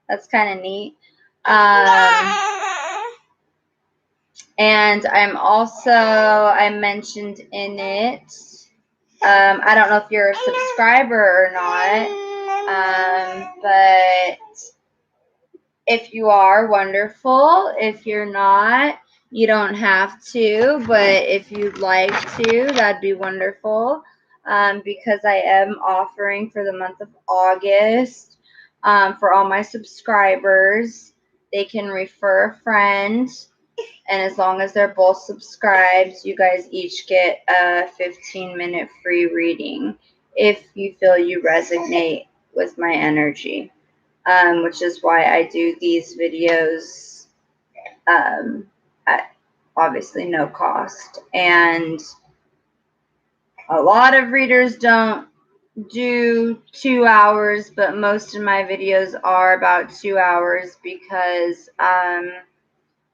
A: that's kind of neat. And I'm also, I mentioned in it, I don't know if you're a subscriber or not, but if you are, wonderful. If you're not, you don't have to, but if you'd like to, that'd be wonderful, because I am offering for the month of August, for all my subscribers, they can refer a friend, and as long as they're both subscribed, you guys each get a 15-minute free reading if you feel you resonate with my energy. Which is why I do these videos at obviously no cost. And A lot of readers don't do 2 hours, but most of my videos are about 2 hours because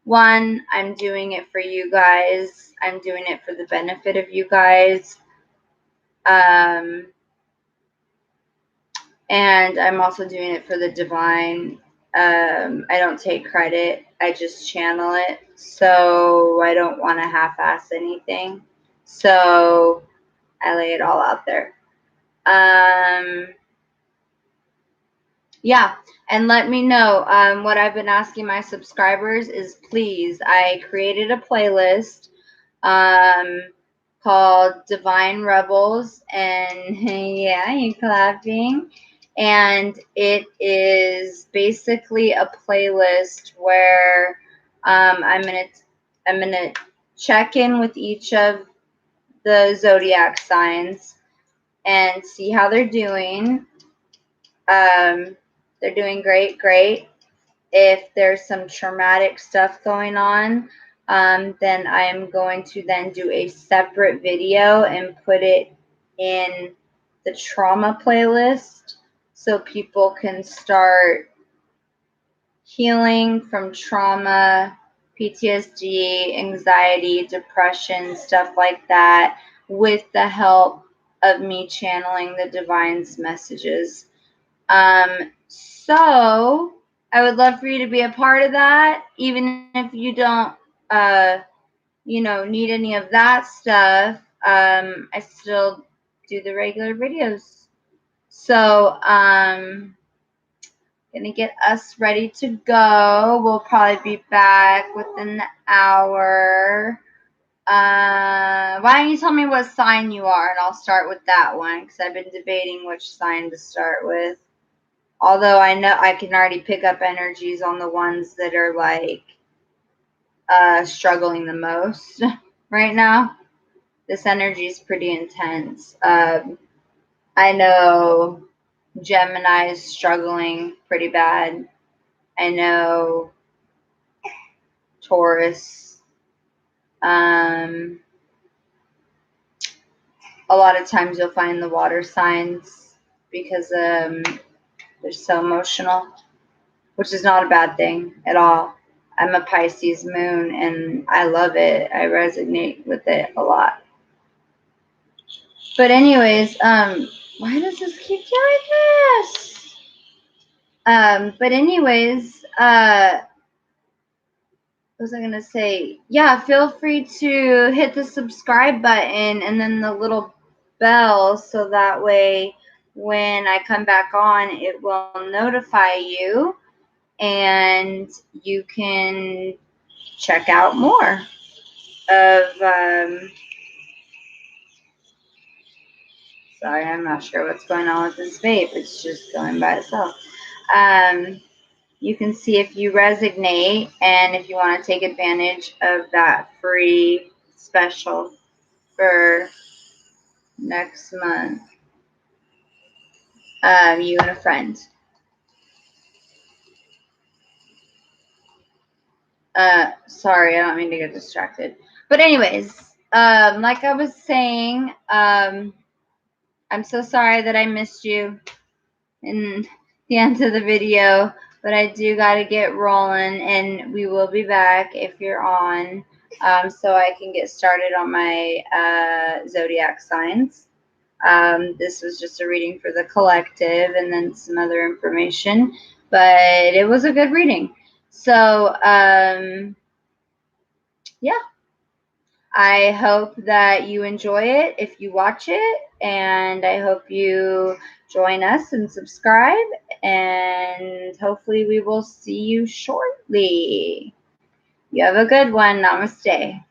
A: one, I'm doing it for you guys. I'm doing it for the benefit of you guys. And I'm also doing it for the divine. I don't take credit. I just channel it. So I don't want to half-ass anything. So I lay it all out there. Yeah, and let me know. What I've been asking my subscribers is, please, I created a playlist called Divine Rebels, and yeah, you clapping. And it is basically a playlist where I'm gonna check in with each of the zodiac signs and see how they're doing. They're doing great, great. If there's some traumatic stuff going on, then I'm going to then do a separate video and put it in the trauma playlist so people can start healing from trauma, PTSD, anxiety, depression, stuff like that, with the help of me channeling the divine's messages. So I would love for you to be a part of that, even if you don't, need any of that stuff. I still do the regular videos. So, gonna get us ready to go. We'll probably be back within the hour. Why don't you tell me what sign you are, and I'll start with that one because I've been debating which sign to start with. Although I know I can already pick up energies on the ones that are like struggling the most right now. This energy is pretty intense. I know Gemini is struggling pretty bad. I know Taurus. A lot of times you'll find the water signs because they're so emotional, which is not a bad thing at all. I'm a Pisces moon and I love it. I resonate with it a lot. But anyways, why does this keep doing this? But anyways, what was I gonna say? Yeah, feel free to hit the subscribe button and then the little bell so that way when I come back on, it will notify you and you can check out more of sorry, I'm not sure what's going on with this vape. It's just going by itself. You can see if you resonate and if you want to take advantage of that free special for next month. You and a friend. Sorry, I don't mean to get distracted. But anyways, like I was saying, I'm so sorry that I missed you in the end of the video, but I do got to get rolling, and we will be back if you're on, so I can get started on my zodiac signs. This was just a reading for the collective and then some other information, but it was a good reading. So, yeah. I hope that you enjoy it if you watch it, and I hope you join us and subscribe, and hopefully we will see you shortly. You have a good one. Namaste.